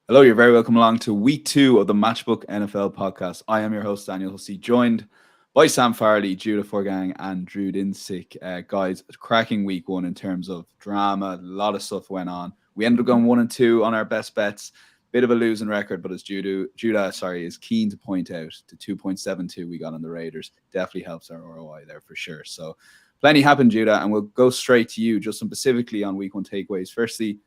Hello, you're very welcome along to week 2 of the Matchbook NFL podcast. I am your host, Daniel Hussey, joined by Sam Farley, Judah Fortgang, and Drew Dinsick. Guys, cracking week 1 in terms of drama. A lot of stuff went on. We ended up going 1-2 on our best bets. Bit of a losing record, but as Judah is keen to point out, the 2.72 we got on the Raiders definitely helps our ROI there for sure. So plenty happened, Judah, and we'll go straight to you, just specifically on week 1 takeaways. Firstly,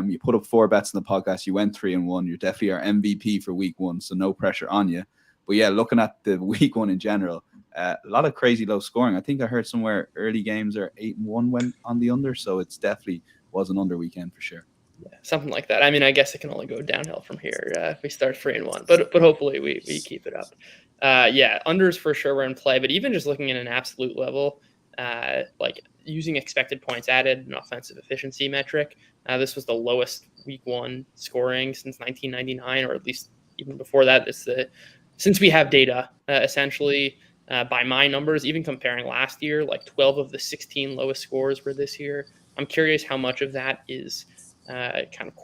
you put up 4 bets in the podcast. You went 3-1. You're definitely our MVP for week 1, so no pressure on you. But yeah, looking at the week 1 in general, a lot of crazy low scoring. I think I heard somewhere early games are 8-1 went on the under, so it's definitely was an under weekend for sure. Yeah, something like that. I mean, I guess it can only go downhill from here if we start 3-1, but hopefully we keep it up. Yeah, unders for sure were in play, but even just looking at an absolute level, like using expected points added, an offensive efficiency metric, this was the lowest week 1 scoring since 1999, or at least even before that. Since we have data, essentially, by my numbers, even comparing last year, like 12 of the 16 lowest scores were this year. I'm curious how much of that is kind of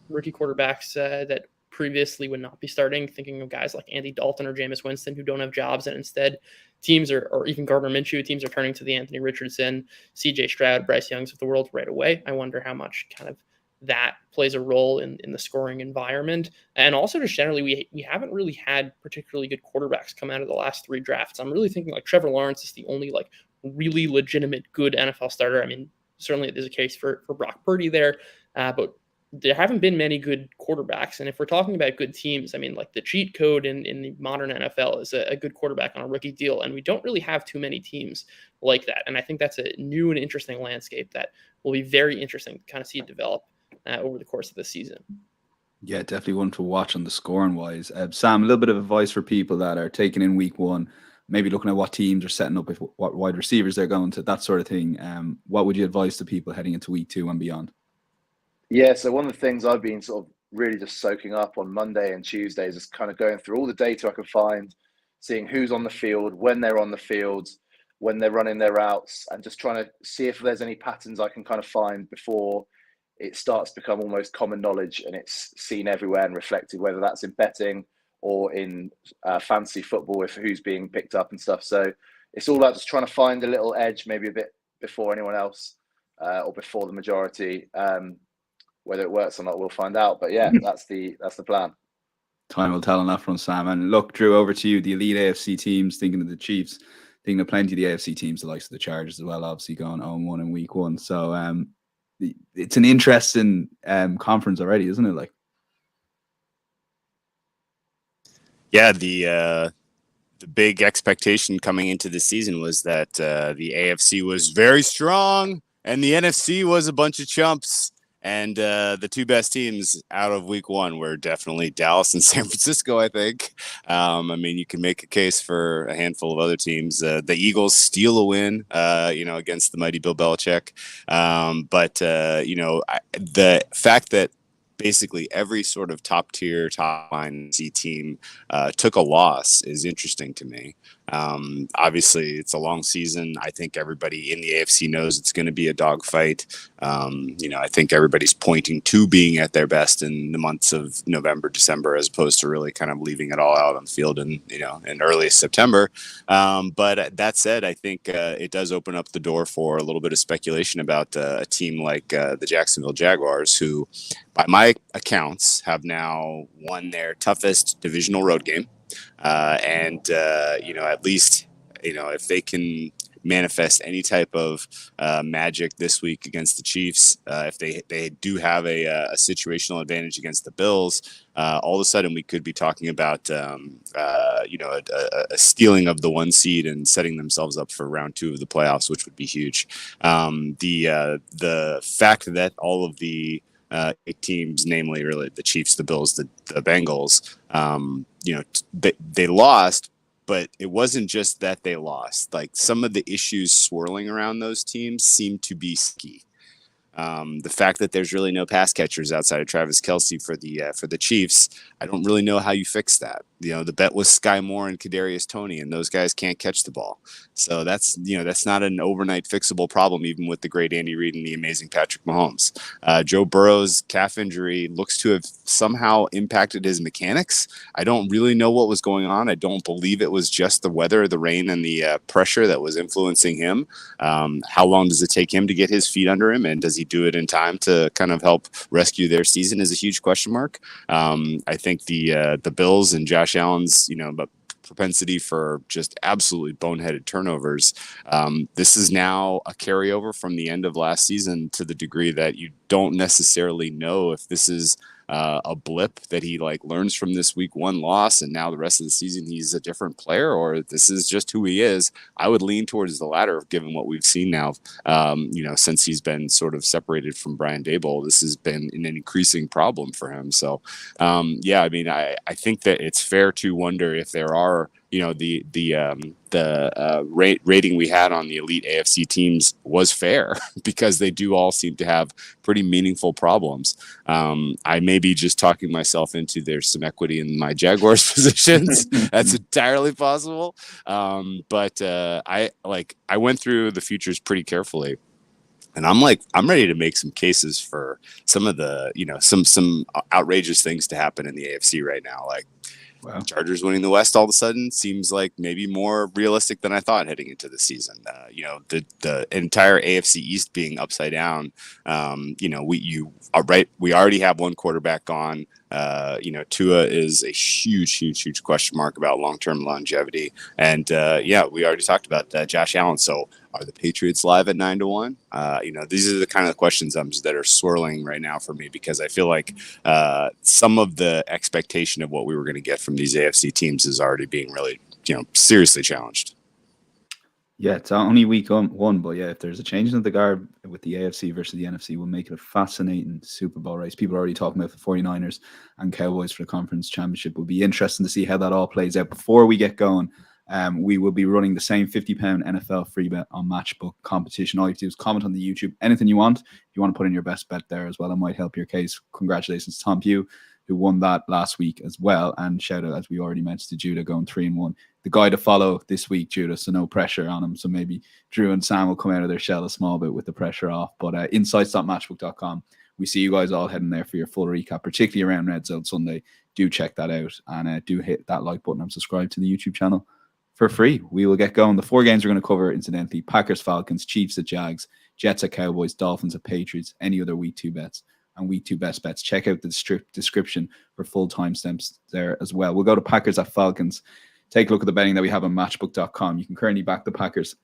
rookie quarterbacks that previously would not be starting, thinking of guys like Andy Dalton or Jameis Winston who don't have jobs, and instead teams or even Gardner Minshew, teams are turning to the Anthony Richardson, CJ Stroud, Bryce Youngs of the world right away. I wonder how much kind of that plays a role in the scoring environment. And also just generally, we haven't really had particularly good quarterbacks come out of the last 3 drafts. I'm really thinking like Trevor Lawrence is the only like really legitimate good NFL starter. I mean, certainly there's a case for Brock Purdy there, but there haven't been many good quarterbacks. And if we're talking about good teams, I mean, like the cheat code in the modern NFL is a good quarterback on a rookie deal. And we don't really have too many teams like that. And I think that's a new and interesting landscape that will be very interesting to kind of see it develop over the course of the season. Yeah, definitely one to watch on the scoring wise. Sam, a little bit of advice for people that are taking in week 1, maybe looking at what teams are setting up, what wide receivers they're going to, that sort of thing. What would you advise to people heading into week 2 and beyond? Yeah, so one of the things I've been sort of really just soaking up on Monday and Tuesdays is kind of going through all the data I can find, seeing who's on the field, when they're on the field, when they're running their routes, and just trying to see if there's any patterns I can kind of find before it starts to become almost common knowledge and it's seen everywhere and reflected, whether that's in betting or in fantasy football, if who's being picked up and stuff. So it's all about just trying to find a little edge, maybe a bit before anyone else or before the majority. Whether it works or not, we'll find out. But yeah, that's the plan. Time will tell on that front, Sam. And look, Drew, over to you. The elite AFC teams, thinking of the Chiefs, thinking of plenty of the AFC teams, the likes of the Chargers as well, obviously going 0-1 in week 1. So it's an interesting conference already, isn't it? Like, yeah, the big expectation coming into the season was that the AFC was very strong and the NFC was a bunch of chumps. And the 2 best teams out of week 1 were definitely Dallas and San Francisco, I think. I mean, you can make a case for a handful of other teams. The Eagles steal a win, against the mighty Bill Belichick. But the fact that basically every sort of top line C team took a loss is interesting to me. Obviously, it's a long season. I think everybody in the AFC knows it's going to be a dogfight. I think everybody's pointing to being at their best in the months of November, December, as opposed to really kind of leaving it all out on the field in early September. But that said, I think it does open up the door for a little bit of speculation about a team like the Jacksonville Jaguars, who, by my accounts, have now won their toughest divisional road game. At least, if they can manifest any type of magic this week against the Chiefs, if they do have a situational advantage against the Bills, all of a sudden we could be talking about a stealing of the 1 seed and setting themselves up for round 2 of the playoffs, which would be huge. The fact that all of the 8 teams, namely really the Chiefs, the Bills, the Bengals, they lost, but it wasn't just that they lost. Like, some of the issues swirling around those teams seem to be ski. The fact that there's really no pass catchers outside of Travis Kelce for the Chiefs, I don't really know how you fix that. The bet was Sky Moore and Kadarius Toney, and those guys can't catch the ball. So that's not an overnight fixable problem, even with the great Andy Reid and the amazing Patrick Mahomes. Joe Burrow's calf injury looks to have somehow impacted his mechanics. I don't really know what was going on. I don't believe it was just the weather, the rain, and the pressure that was influencing him. How long does it take him to get his feet under him, and does he do it in time to kind of help rescue their season is a huge question mark. I think the Bills and Josh Allen's, propensity for just absolutely boneheaded turnovers. This is now a carryover from the end of last season to the degree that you don't necessarily know if this is a blip that he learns from this week 1 loss and now the rest of the season he's a different player, or this is just who he is. I would lean towards the latter, given what we've seen now. Since he's been sort of separated from Brian Daboll, this has been an increasing problem for him. So I think that it's fair to wonder if there are the rating we had on the elite AFC teams was fair because they do all seem to have pretty meaningful problems. I may be just talking myself into there's some equity in my Jaguars positions. That's entirely possible. But I went through the futures pretty carefully. And I'm ready to make some cases for some of the, some outrageous things to happen in the AFC right now. Wow. Chargers winning the West all of a sudden seems like maybe more realistic than I thought heading into the season. The entire AFC East being upside down. We already have one quarterback gone. Tua is a huge question mark about long-term longevity. And we already talked about Josh Allen. So are the Patriots live at 9-1? These are the kind of questions that are swirling right now for me, because I feel like some of the expectation of what we were going to get from these AFC teams is already being really, seriously challenged. Yeah, it's only week 1, but yeah, if there's a change in the guard with the AFC versus the NFC, we'll make it a fascinating Super Bowl race. People are already talking about the 49ers and Cowboys for the conference championship. Will be interesting to see how that all plays out. Before we get going, we will be running the same £50 NFL free bet on Matchbook competition. All you have to do is comment on the YouTube, anything you want. If you want to put in your best bet there as well, it might help your case. Congratulations to Tom Pugh, who won that last week as well. And shout out, as we already mentioned, to Judah going 3-1. The guy to follow this week, Judah, so no pressure on him. So maybe Drew and Sam will come out of their shell a small bit with the pressure off. But insights.matchbook.com. We see you guys all heading there for your full recap, particularly around Red Zone Sunday. Do check that out and do hit that like button and subscribe to the YouTube channel for free. We will get going. The 4 games we're going to cover, incidentally: Packers, Falcons, Chiefs at Jags, Jets at Cowboys, Dolphins at Patriots, any other week 2 bets, and week 2 best bets. Check out the description for full timestamps there as well. We'll go to Packers at Falcons. Take a look at the betting that we have on matchbook.com. You can currently back the Packers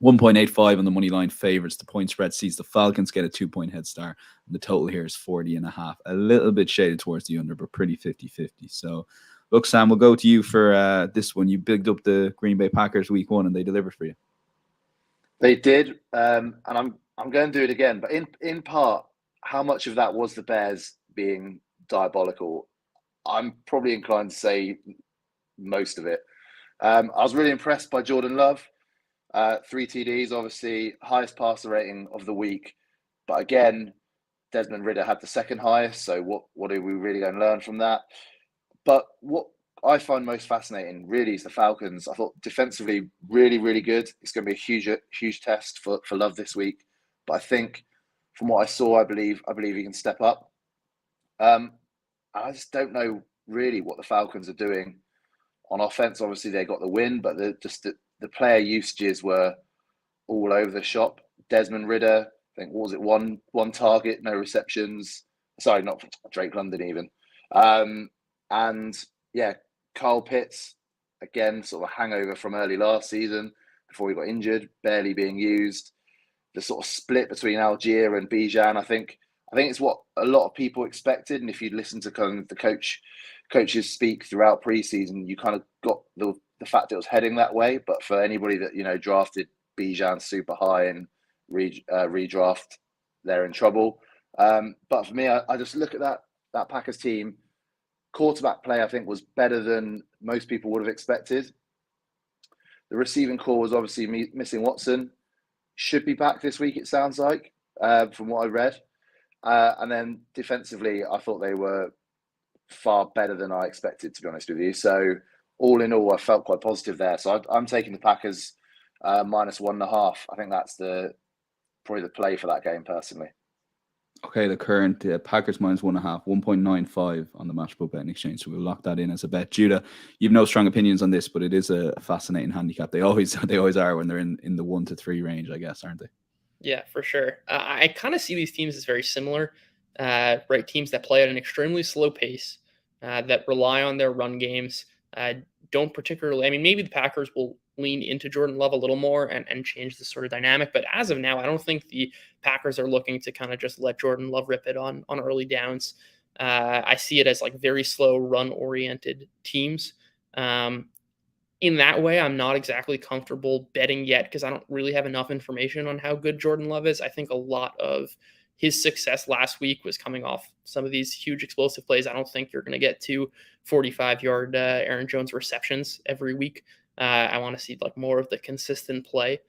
1.85 on the money line favorites. The point spread sees the Falcons get a 2-point head start. And the total here is 40.5. A little bit shaded towards the under, but pretty 50-50. So look, Sam, we'll go to you for this one. You bigged up the Green Bay Packers week 1 and they delivered for you. They did. And I'm going to do it again. But in part, how much of that was the Bears being diabolical? I'm probably inclined to say most of it. I was really impressed by Jordan Love. 3 TDs, obviously, highest passer rating of the week. But again, Desmond Ridder had the second highest. So what are we really going to learn from that? But what I find most fascinating really is the Falcons. I thought defensively really, really good. It's going to be a huge test for Love this week. But I think from what I saw, I believe he can step up. I just don't know really what the Falcons are doing on offense. Obviously, they got the win, but the player usages were all over the shop. Desmond Ridder, I think, what was it, one target, no receptions. Sorry, not Drake London even. And yeah, Kyle Pitts, again, sort of a hangover from early last season before he got injured, barely being used. The sort of split between Algier and Bijan, I think it's what a lot of people expected. And if you listen to kind of the coaches speak throughout preseason, you kind of got the fact it was heading that way. But for anybody that drafted Bijan super high and redraft, they're in trouble. But for me, I just look at that Packers team. Quarterback play, I think, was better than most people would have expected. The receiving core was obviously missing Watson. Should be back this week, it sounds like, from what I read. And then defensively, I thought they were far better than I expected, to be honest with you. So all in all, I felt quite positive there. So I'm taking the Packers -1.5. I think that's probably the play for that game personally. Okay, the current Packers minus 1.5, 1.95 on the Matchbook betting exchange. So we'll lock that in as a bet. Judah, you've no strong opinions on this, but it is a fascinating handicap. They always are when they're in the 1 to 3 range, I guess, aren't they? Yeah, for sure. I kind of see these teams as very similar, right? Teams that play at an extremely slow pace, that rely on their run games, don't particularly, I mean, maybe the Packers will lean into Jordan Love a little more and change the sort of dynamic. But as of now, I don't think the Packers are looking to kind of just let Jordan Love rip it on early downs. I see it as like very slow run oriented teams. In that way, I'm not exactly comfortable betting yet because I don't really have enough information on how good Jordan Love is. I think a lot of his success last week was coming off some of these huge explosive plays. I don't think you're going to get 2 45-yard Aaron Jones receptions every week. I want to see like more of the consistent play,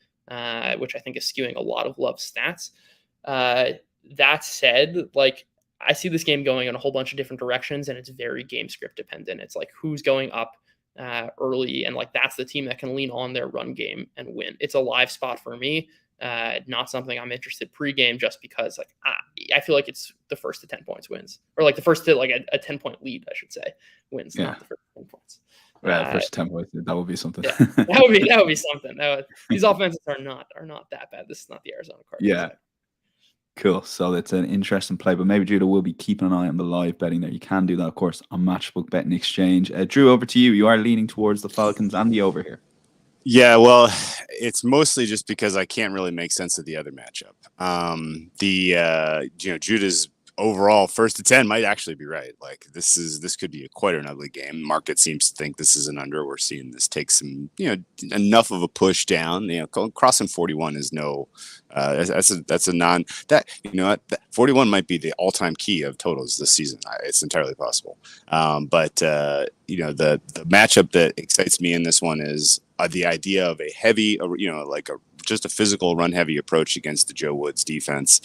which I think is skewing a lot of Love's stats. That said, like I see this game going in a whole bunch of different directions, and it's very game script dependent. It's like who's going up early, and like that's the team that can lean on their run game and win. It's a live spot for me, not something I'm interested pregame just because like I feel like it's the first to 10 points wins, or like the first to like a 10-point lead, I should say, wins, not the first 10 points. First 10 points, that would be something. Yeah, that would be something. These offenses are not that bad. This is not the Arizona Cardinals. Yeah. Cool. So it's an interesting play, but maybe Judah will be keeping an eye on the live betting there. You can do that, of course, on Matchbook Betting Exchange. Drew, over to you. You are leaning towards the Falcons and the over here. Yeah, well, it's mostly just because I can't really make sense of the other matchup. Judah's overall 1st to 10 might actually be right. Like this could be quite an ugly game. Market seems to think this is an under. We're seeing this take some, enough of a push down. Crossing 41 is no. That's a non that 41 might be the all-time key of totals this season. It's entirely possible. But the matchup that excites me in this one is the idea of a heavy, just a physical run-heavy approach against the Joe Woods defense.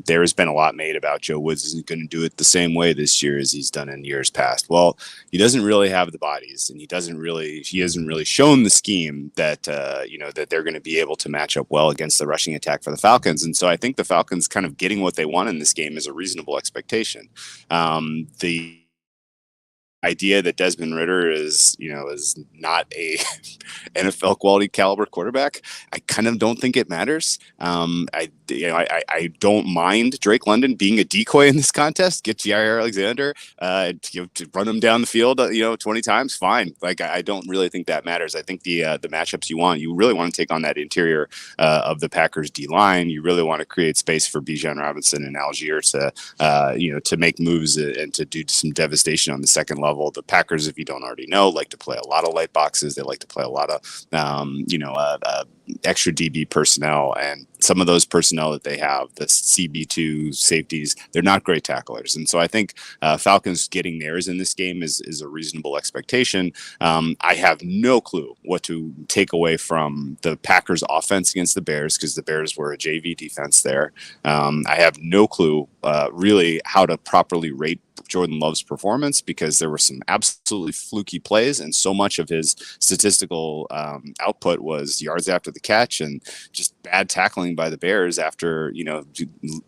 There has been a lot made about Joe Woods isn't going to do it the same way this year as he's done in years past. Well, he doesn't really have the bodies, and he hasn't really shown the scheme that that they're going to be able to match up well against the rushing attack for the Falcons. And so I think the Falcons kind of getting what they want in this game is a reasonable expectation. The idea that Desmond Ridder is not a NFL quality caliber quarterback, I kind of don't think it matters. I don't mind Drake London being a decoy in this contest. Get Jair Alexander, to run him down the field, 20 times, fine. Like I don't really think that matters. I think the matchups you really want to take on that interior of the Packers D line. You really want to create space for Bijan Robinson and Algier to make moves and to do some devastation on the second level. The Packers, if you don't already know, like to play a lot of light boxes. They like to play a lot of, extra DB personnel, and some of those personnel that they have, the CB2 safeties, they're not great tacklers. And so I think Falcons getting theirs in this game is a reasonable expectation. I have no clue what to take away from the Packers offense against the Bears, because the Bears were a JV defense there. I have no clue really how to properly rate Jordan Love's performance, because there were some absolutely fluky plays, and so much of his statistical output was yards after the catch and just bad tackling by the Bears after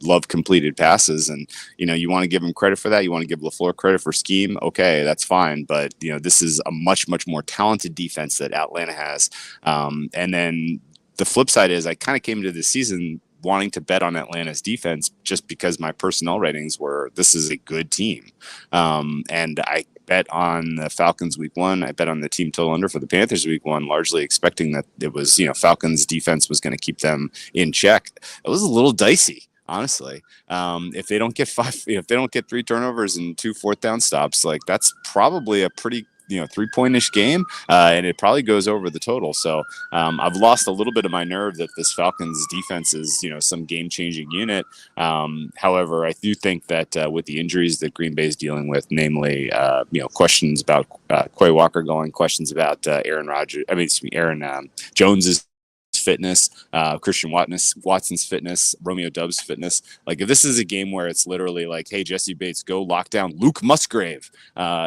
Love completed passes. And you want to give him credit for that. You want to give LaFleur credit for scheme. Okay, that's fine. But this is a much more talented defense that Atlanta has. And then the flip side is I kind of came into this season wanting to bet on Atlanta's defense just because my personnel ratings were, this is a good team. And I bet on the Falcons week 1. I bet on the team total under for the Panthers week 1, largely expecting that it was, Falcons defense was going to keep them in check. It was a little dicey, honestly. If they don't get 3 turnovers and 2 4th down stops, like that's probably a pretty 3-point-ish game, and it probably goes over the total. So I've lost a little bit of my nerve that this Falcons defense is some game-changing unit. However, I do think that with the injuries that Green Bay is dealing with, namely questions about Quay Walker going, questions about Aaron Jones's fitness, Christian Watson's fitness, Romeo Doubs' fitness. Like if this is a game where it's literally like, hey, Jesse Bates, go lock down Luke Musgrave,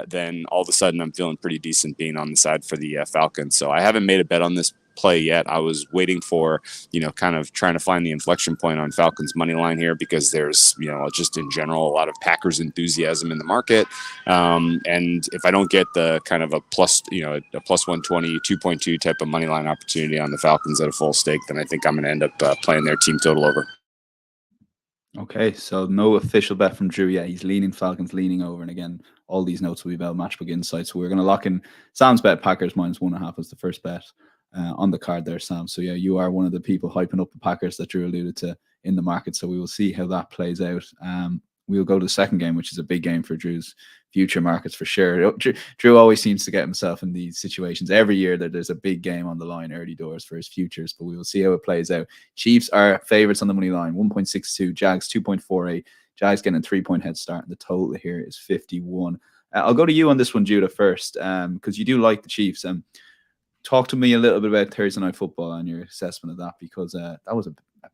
then all of a sudden I'm feeling pretty decent being on the side for the Falcons. So I haven't made a bet on this play yet. I was waiting for, kind of trying to find the inflection point on Falcons money line here, because there's, just in general, a lot of Packers enthusiasm in the market. And if I don't get the kind of a plus 120, 2.2 type of money line opportunity on the Falcons at a full stake, then I think I'm going to end up playing their team total over. Okay, so no official bet from Drew yet. He's leaning Falcons, leaning over. And again, all these notes will be about Matchbook Insights. So we're going to lock in Sam's bet, Packers -1.5 as the first bet on the card there, Sam. So yeah, you are one of the people hyping up the Packers that Drew alluded to in the market. So we will see how that plays out. We'll go to the second game, which is a big game for Drew's future markets for sure. Drew always seems to get himself in these situations every year that there's a big game on the line early doors for his futures, but we will see how it plays out. Chiefs are favorites on the money line, 1.62, Jags 2.48. Jags getting a 3-point head start, and the total here is 51. I'll go to you on this one, Judah, first, because you do like the Chiefs. Talk to me a little bit about Thursday Night Football and your assessment of that, because that was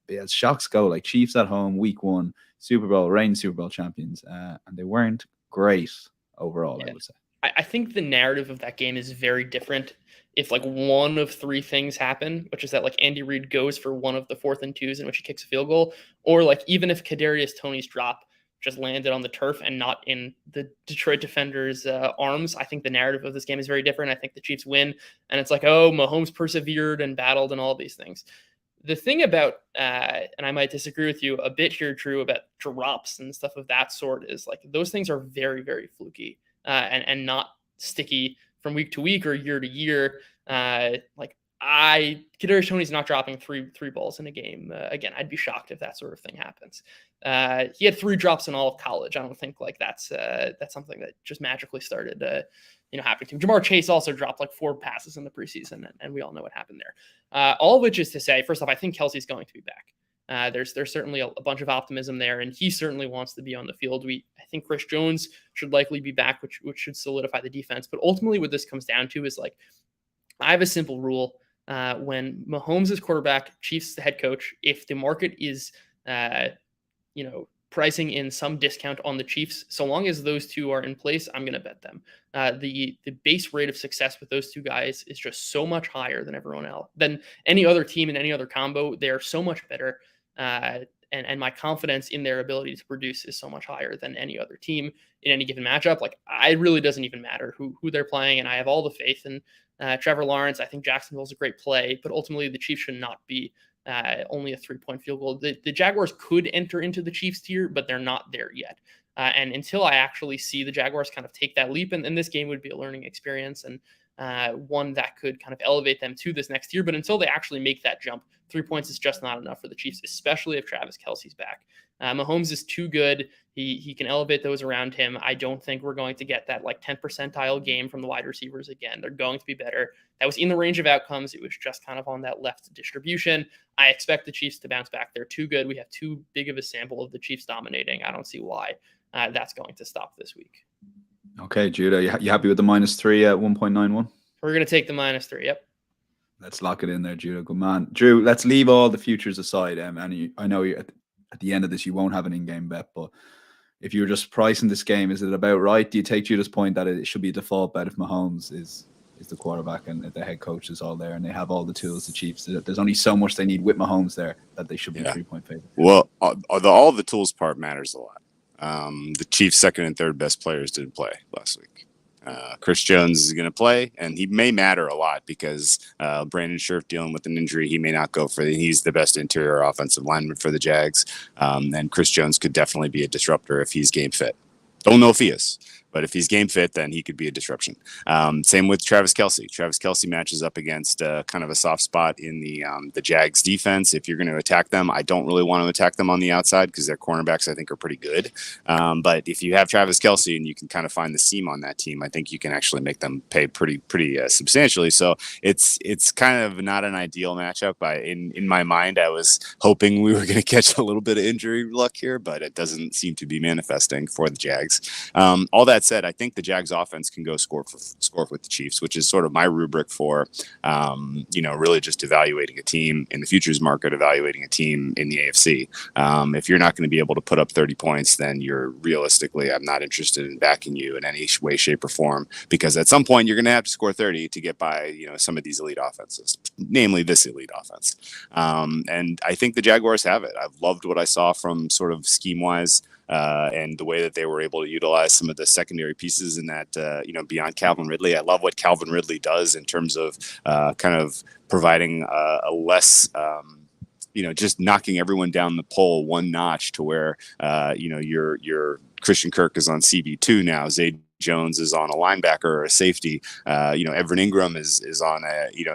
as shocks go, like Chiefs at home, week 1, Super Bowl, reigning Super Bowl champions, and they weren't great overall, I would say. I think the narrative of that game is very different if like one of 3 things happen, which is that like Andy Reid goes for one of the 4th and 2s in which he kicks a field goal, or like even if Kadarius Toney's drop just landed on the turf and not in the Detroit defenders' arms. I think the narrative of this game is very different. I think the Chiefs win, and it's like, oh, Mahomes persevered and battled and all these things. The thing about, and I might disagree with you a bit here, Drew, about drops and stuff of that sort, is like those things are very, very fluky and not sticky from week to week or year to year. Kadarius Toney's not dropping three balls in a game. Again, I'd be shocked if that sort of thing happens. He had 3 drops in all of college. I don't think like that's something that just magically started happening to him. Jamar Chase also dropped like 4 passes in the preseason, and we all know what happened there. All of which is to say, first off, I think Kelsey's going to be back. There's certainly a bunch of optimism there, and he certainly wants to be on the field. I think Chris Jones should likely be back, which should solidify the defense. But ultimately, what this comes down to is like, I have a simple rule. When Mahomes is quarterback, Chiefs the head coach, if the market is, pricing in some discount on the Chiefs, so long as those 2 are in place, I'm going to bet them. The base rate of success with those 2 guys is just so much higher than everyone else, than any other team in any other combo. They are so much better. And my confidence in their ability to produce is so much higher than any other team in any given matchup. Like, it really doesn't even matter who they're playing. And I have all the faith in Trevor Lawrence. I think Jacksonville's a great play, but ultimately the Chiefs should not be only a 3-point field goal. The Jaguars could enter into the Chiefs tier, but they're not there yet. And until I actually see the Jaguars kind of take that leap, and this game would be a learning experience and one that could kind of elevate them to this next tier. But until they actually make that jump, 3 points is just not enough for the Chiefs, especially if Travis Kelce's back. Mahomes is too good. He can elevate those around him. I don't think we're going to get that like 10th percentile game from the wide receivers again. They're going to be better. That was in the range of outcomes. It was just kind of on that left distribution. I expect the Chiefs to bounce back. They're too good. We have too big of a sample of the Chiefs dominating. I don't see why that's going to stop this week. Okay, Judah, you happy with the -3 at 1.91? We're going to take the -3. Yep. Let's lock it in there, Judah. Good man. Drew, let's leave all the futures aside. And I know at the end of this, you won't have an in-game bet, but if you're just pricing this game, is it about right? Do you take Judah's point that it should be a default bet if Mahomes is the quarterback and the head coach is all there and they have all the tools, the Chiefs? There's only so much they need with Mahomes there that they should be a 3-point favorite. Well, all the tools part matters a lot. The Chiefs' second and third best players didn't play last week. Chris Jones is going to play, and he may matter a lot because Brandon Scherf dealing with an injury. He may not go he's the best interior offensive lineman for the Jags. And Chris Jones could definitely be a disruptor if he's game fit. Don't know if he is, but if he's game fit, then he could be a disruption. Same with Travis Kelce. Travis Kelce matches up against kind of a soft spot in the Jags defense. If you're going to attack them, I don't really want to attack them on the outside because their cornerbacks, I think, are pretty good. But if you have Travis Kelce and you can kind of find the seam on that team, I think you can actually make them pay pretty substantially. So it's kind of not an ideal matchup. In my mind, I was hoping we were going to catch a little bit of injury luck here, but it doesn't seem to be manifesting for the Jags. All that that said, I think the Jags offense can go score with the Chiefs, which is sort of my rubric for, really just evaluating a team in the futures market, evaluating a team in the AFC. If you're not going to be able to put up 30 points, then I'm not interested in backing you in any way, shape, or form, because at some point you're going to have to score 30 to get by, some of these elite offenses, namely this elite offense. And I think the Jaguars have it. I've loved what I saw from sort of scheme-wise, and the way that they were able to utilize some of the secondary pieces in that, beyond Calvin Ridley. I love what Calvin Ridley does in terms of kind of providing a less, just knocking everyone down the pole one notch to where, your Christian Kirk is on CB2 now. Zay Jones is on a linebacker or a safety. Evan Ingram is on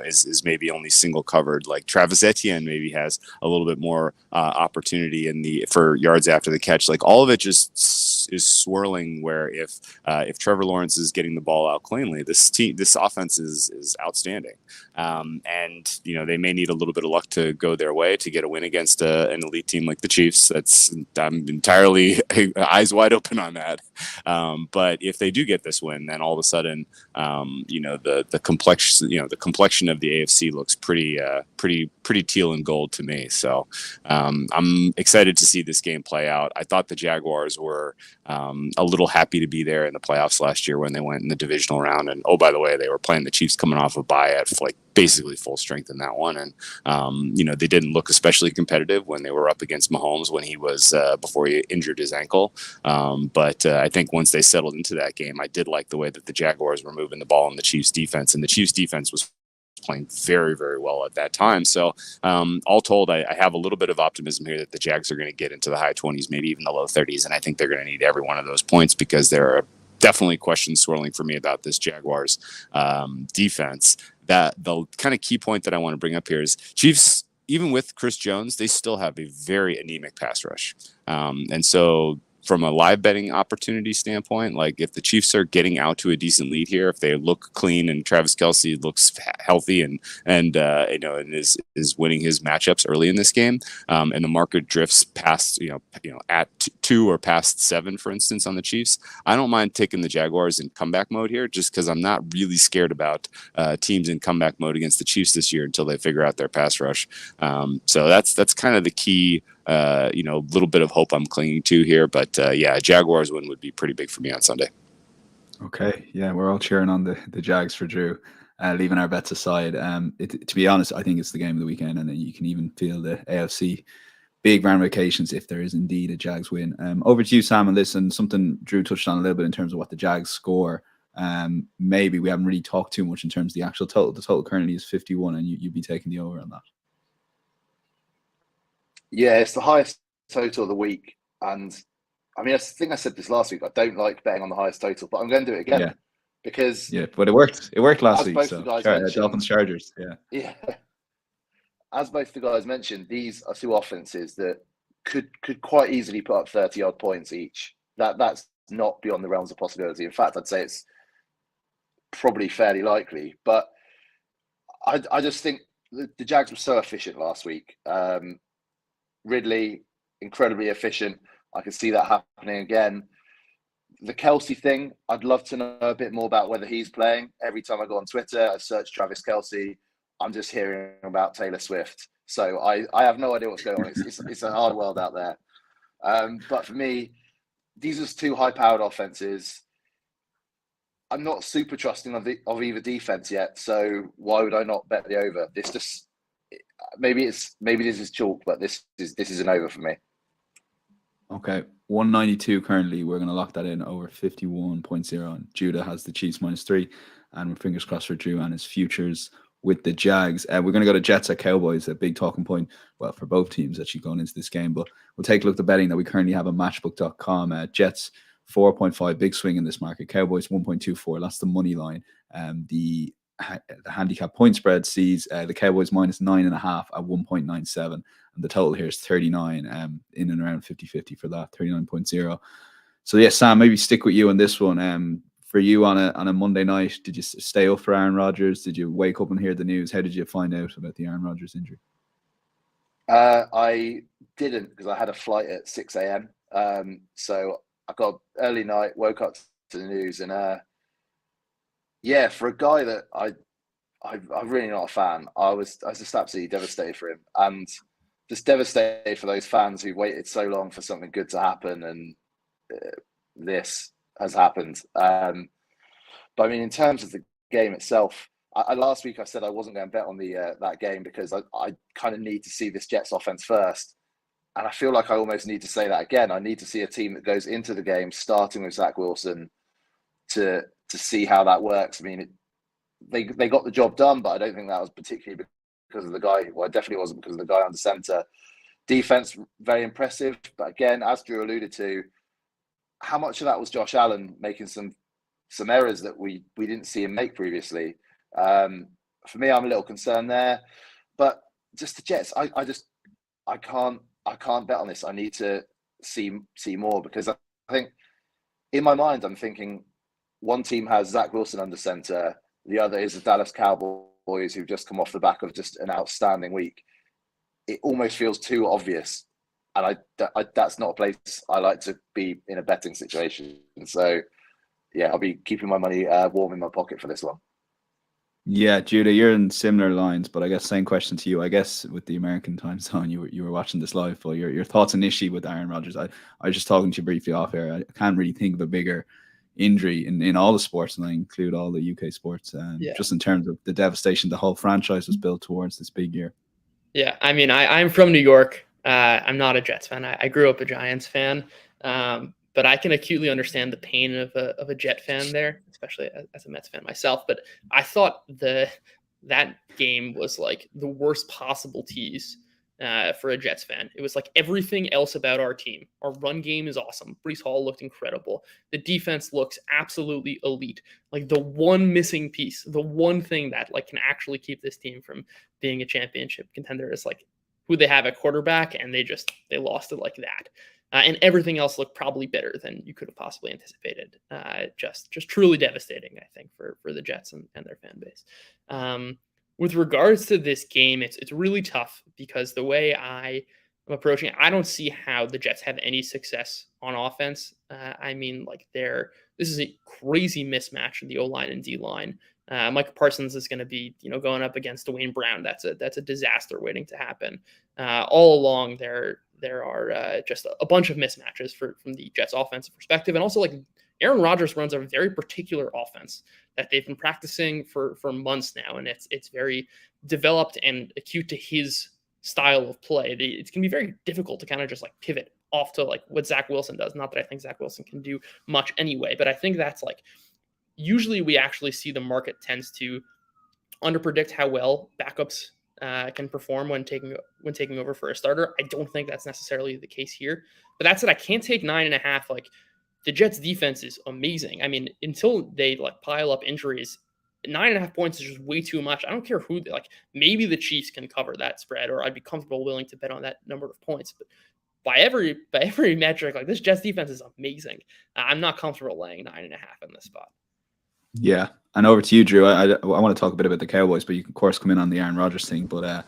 is maybe only single covered. Like Travis Etienne maybe has a little bit more opportunity for yards after the catch. Like all of it just is swirling. Where if Trevor Lawrence is getting the ball out cleanly, this offense is outstanding. And they may need a little bit of luck to go their way to get a win against an elite team like the Chiefs. I'm entirely eyes wide open on that. But if they do get this win, then all of a sudden, the complexion of the AFC looks pretty teal and gold to me. So I'm excited to see this game play out. I thought the Jaguars were a little happy to be there in the playoffs last year when they went in the divisional round. And oh, by the way, they were playing the Chiefs coming off a bye at basically full strength in that one. And, they didn't look especially competitive when they were up against Mahomes when he was before he injured his ankle. But I think once they settled into that game, I did like the way that the Jaguars were moving the ball in the Chiefs defense, and the Chiefs defense was playing very, very well at that time. So all told, I have a little bit of optimism here that the Jags are going to get into the high 20s, maybe even the low 30s. And I think they're going to need every one of those points, because there are definitely questions swirling for me about this Jaguars defense. That the kind of key point that I want to bring up here is Chiefs, even with Chris Jones, they still have a very anemic pass rush. And so from a live betting opportunity standpoint, like if the Chiefs are getting out to a decent lead here, if they look clean and Travis Kelce looks healthy and is winning his matchups early in this game, and the market drifts past at 2 or past 7, for instance, on the Chiefs, I don't mind taking the Jaguars in comeback mode here, just because I'm not really scared about teams in comeback mode against the Chiefs this year until they figure out their pass rush. So that's kind of the key. Little bit of hope I'm clinging to here, but a Jaguars win would be pretty big for me on Sunday. Okay, yeah, we're all cheering on the Jags for Drew, leaving our bets aside. To be honest, I think it's the game of the weekend, and you can even feel the AFC big ramifications if there is indeed a Jags win. Over to you, Sam, and listen, something Drew touched on a little bit in terms of what the Jags score. Maybe we haven't really talked too much in terms of the actual total. The total currently is 51, and you'd be taking the over on that. Yeah, it's the highest total of the week. And I mean, I think I said this last week. I don't like betting on the highest total, but I'm going to do it again because but it worked. It worked last week. Both So the guys mentioned, Dolphins Chargers. Yeah. As both the guys mentioned, these are two offenses that could quite easily put up 30 odd points each. That's not beyond the realms of possibility. In fact, I'd say it's probably fairly likely. But I just think the Jags were so efficient last week. Ridley, incredibly efficient. I can see that happening again. The Kelce thing, I'd love to know a bit more about whether he's playing. Every time I go on Twitter, I search Travis Kelce, I'm just hearing about Taylor Swift. So I have no idea what's going on. It's a hard world out there. But for me, these are two high-powered offenses. I'm not super trusting of either defense yet, so why would I not bet the over? Maybe this is chalk, but this is an over for me. Okay, 192 currently. We're going to lock that in over 51.0. And Judah has the Chiefs -3, and we're fingers crossed for Drew and his futures with the Jags. We're going to go to Jets at Cowboys, a big talking point, well, for both teams actually going into this game. But we'll take a look at the betting that we currently have on Matchbook.com. Jets 4.5, big swing in this market. Cowboys 1.24. That's the money line. The handicap point spread sees the Cowboys -9.5 at 1.97, and the total here is 39, in and around 50-50 for that, 39.0. So yeah, Sam, maybe stick with you on this one. For you on a Monday night, did you stay up for Aaron Rodgers? Did you wake up and hear the news? How did you find out about the Aaron Rodgers injury? I didn't, because I had a flight at 6 a.m. So I got early night, woke up the news. And yeah, for a guy that I'm really not a fan, I was just absolutely devastated for him, and just devastated for those fans who waited so long for something good to happen, and this has happened. But I mean, in terms of the game itself, last week I said I wasn't going to bet on that game because I kind of need to see this Jets offense first. And I feel like I almost need to say that again. I need to see a team that goes into the game starting with Zach Wilson to see how that works. I mean, they got the job done, but I don't think that was particularly because of the guy. Well, it definitely wasn't because of the guy under center. Defense, very impressive. But again, as Drew alluded to, how much of that was Josh Allen making some errors that we didn't see him make previously? For me, I'm a little concerned there. But just the Jets, I can't bet on this. I need to see more, because I think in my mind, I'm thinking one team has Zach Wilson under center. The other is the Dallas Cowboys, who've just come off the back of just an outstanding week. It almost feels too obvious. And that's not a place I like to be in a betting situation. So, yeah, I'll be keeping my money warm in my pocket for this one. Yeah, Judah, you're in similar lines, but I guess same question to you. I guess with the American time zone, you were watching this live, but your thoughts initially with Aaron Rodgers. I was just talking to you briefly off air. I can't really think of a bigger injury in all the sports, and I include all the UK sports. Just in terms of the devastation the whole franchise was built towards this big year. Yeah, I mean, I'm from New York. I'm not a Jets fan. I grew up a Giants fan. But I can acutely understand the pain of a Jet fan there, especially as a Mets fan myself. But I thought that game was like the worst possible tease for a Jets fan. It was like everything else about our team. Our run game is awesome. Breece Hall looked incredible. The defense looks absolutely elite. Like the one missing piece, the one thing that like can actually keep this team from being a championship contender is like who they have at quarterback, and they lost it like that. And everything else looked probably better than you could have possibly anticipated. Just truly devastating, I think, for the Jets and their fan base. With regards to this game, it's really tough because the way I am approaching it, I don't see how the Jets have any success on offense. I mean, like this is a crazy mismatch in the O-line and D-line. Micah Parsons is going to be, going up against Dwayne Brown. That's a disaster waiting to happen. All along, there are just a bunch of mismatches from the Jets' offensive perspective, and also like Aaron Rodgers runs a very particular offense that they've been practicing for months now, and it's very developed and acute to his style of play. It's going to be very difficult to kind of just like pivot off to like what Zach Wilson does. Not that I think Zach Wilson can do much anyway, but I think that's like usually we actually see the market tends to underpredict how well backups can perform when taking over for a starter. I don't think that's necessarily the case here. But that said, I can't take 9.5. Like the Jets defense is amazing. I mean, until they like pile up injuries, 9.5 points is just way too much. I don't care who maybe the Chiefs can cover that spread, or I'd be comfortable willing to bet on that number of points. But by every metric, like this Jets defense is amazing. I'm not comfortable laying 9.5 in this spot. Yeah. And over to you, Drew. I want to talk a bit about the Cowboys, but you can, of course, come in on the Aaron Rodgers thing. But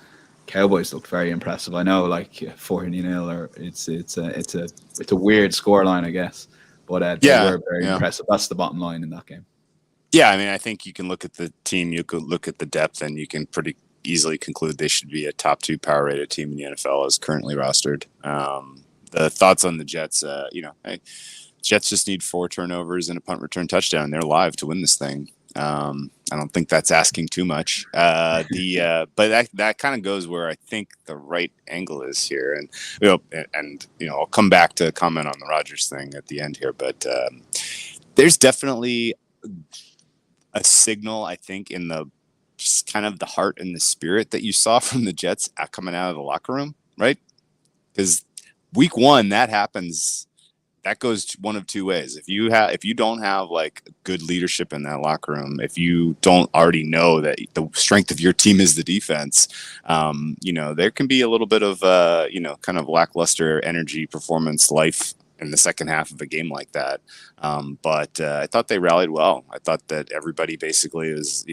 Cowboys looked very impressive. I know, like 40-0, or it's a weird scoreline, I guess. But they were very impressive. That's the bottom line in that game. Yeah, I mean, I think you can look at the team, you could look at the depth, and you can pretty easily conclude they should be a top 2 power rated team in the NFL as currently rostered. The thoughts on the Jets, Jets just need 4 turnovers and a punt return touchdown. They're live to win this thing. I don't think that's asking too much. But that kind of goes where I think the right angle is here. And I'll come back to comment on the Rodgers thing at the end here. But there's definitely a signal, I think, in the just kind of the heart and the spirit that you saw from the Jets coming out of the locker room, right? Because week 1, that happens. That goes one of 2 ways. If you don't have like good leadership in that locker room, if you don't already know that the strength of your team is the defense, there can be a little bit of kind of lackluster energy, performance, life in the second half of a game like that. But I thought they rallied well. I thought that everybody basically is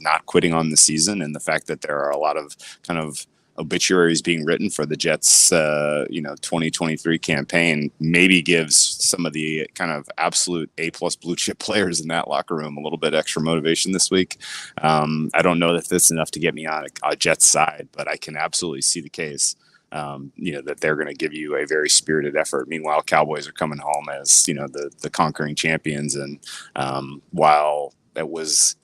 not quitting on the season, and the fact that there are a lot of kind of obituaries being written for the Jets, 2023 campaign maybe gives some of the kind of absolute A+ blue chip players in that locker room a little bit extra motivation this week. I don't know that that's enough to get me on a Jets side, but I can absolutely see the case. That they're going to give you a very spirited effort. Meanwhile, Cowboys are coming home as, the conquering champions. And while that was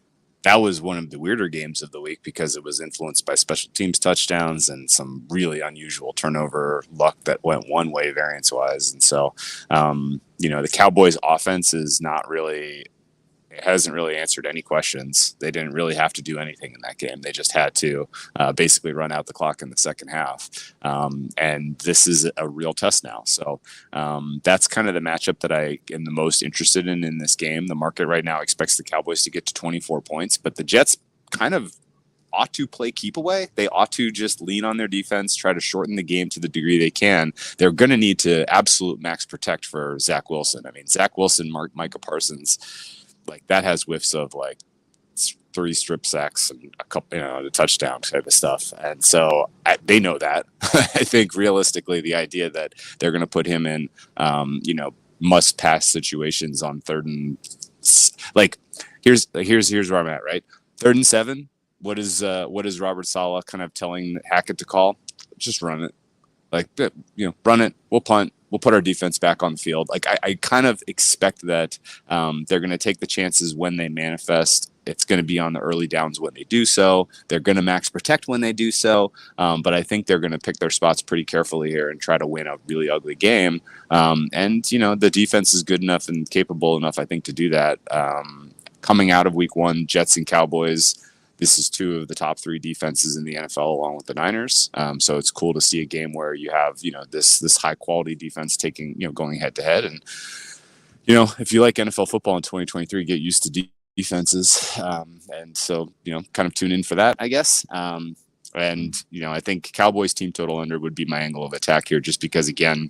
one of the weirder games of the week because it was influenced by special teams touchdowns and some really unusual turnover luck that went one way variance wise. And so, the Cowboys offense hasn't really answered any questions. They didn't really have to do anything in that game. They just had to basically run out the clock in the second half. And this is a real test now. So that's kind of the matchup that I am the most interested in this game. The market right now expects the Cowboys to get to 24 points, but the Jets kind of ought to play keep away. They ought to just lean on their defense, try to shorten the game to the degree they can. They're going to need to absolute max protect for Zach Wilson. I mean, Zach Wilson, Micah Parsons, like that has whiffs of like 3 strip sacks and a couple, the touchdown type of stuff. And so they know that. I think realistically, the idea that they're going to put him in, must pass situations on third and here's where I'm at, right? 3rd and 7. What is Robert Saleh kind of telling Hackett to call? Just run it. Run it. We'll punt. We'll put our defense back on the field. I kind of expect that they're going to take the chances when they manifest. It's going to be on the early downs when they do so. They're going to max protect when they do so. But I think they're going to pick their spots pretty carefully here and try to win a really ugly game. The defense is good enough and capable enough, I think, to do that. Coming out of week 1, Jets and Cowboys, this is 2 of the top 3 defenses in the NFL along with the Niners. So it's cool to see a game where you have, this high quality defense going head to head. And, if you like NFL football in 2023, get used to defenses. And so, kind of tune in for that, I guess. I think Cowboys team total under would be my angle of attack here, just because, again,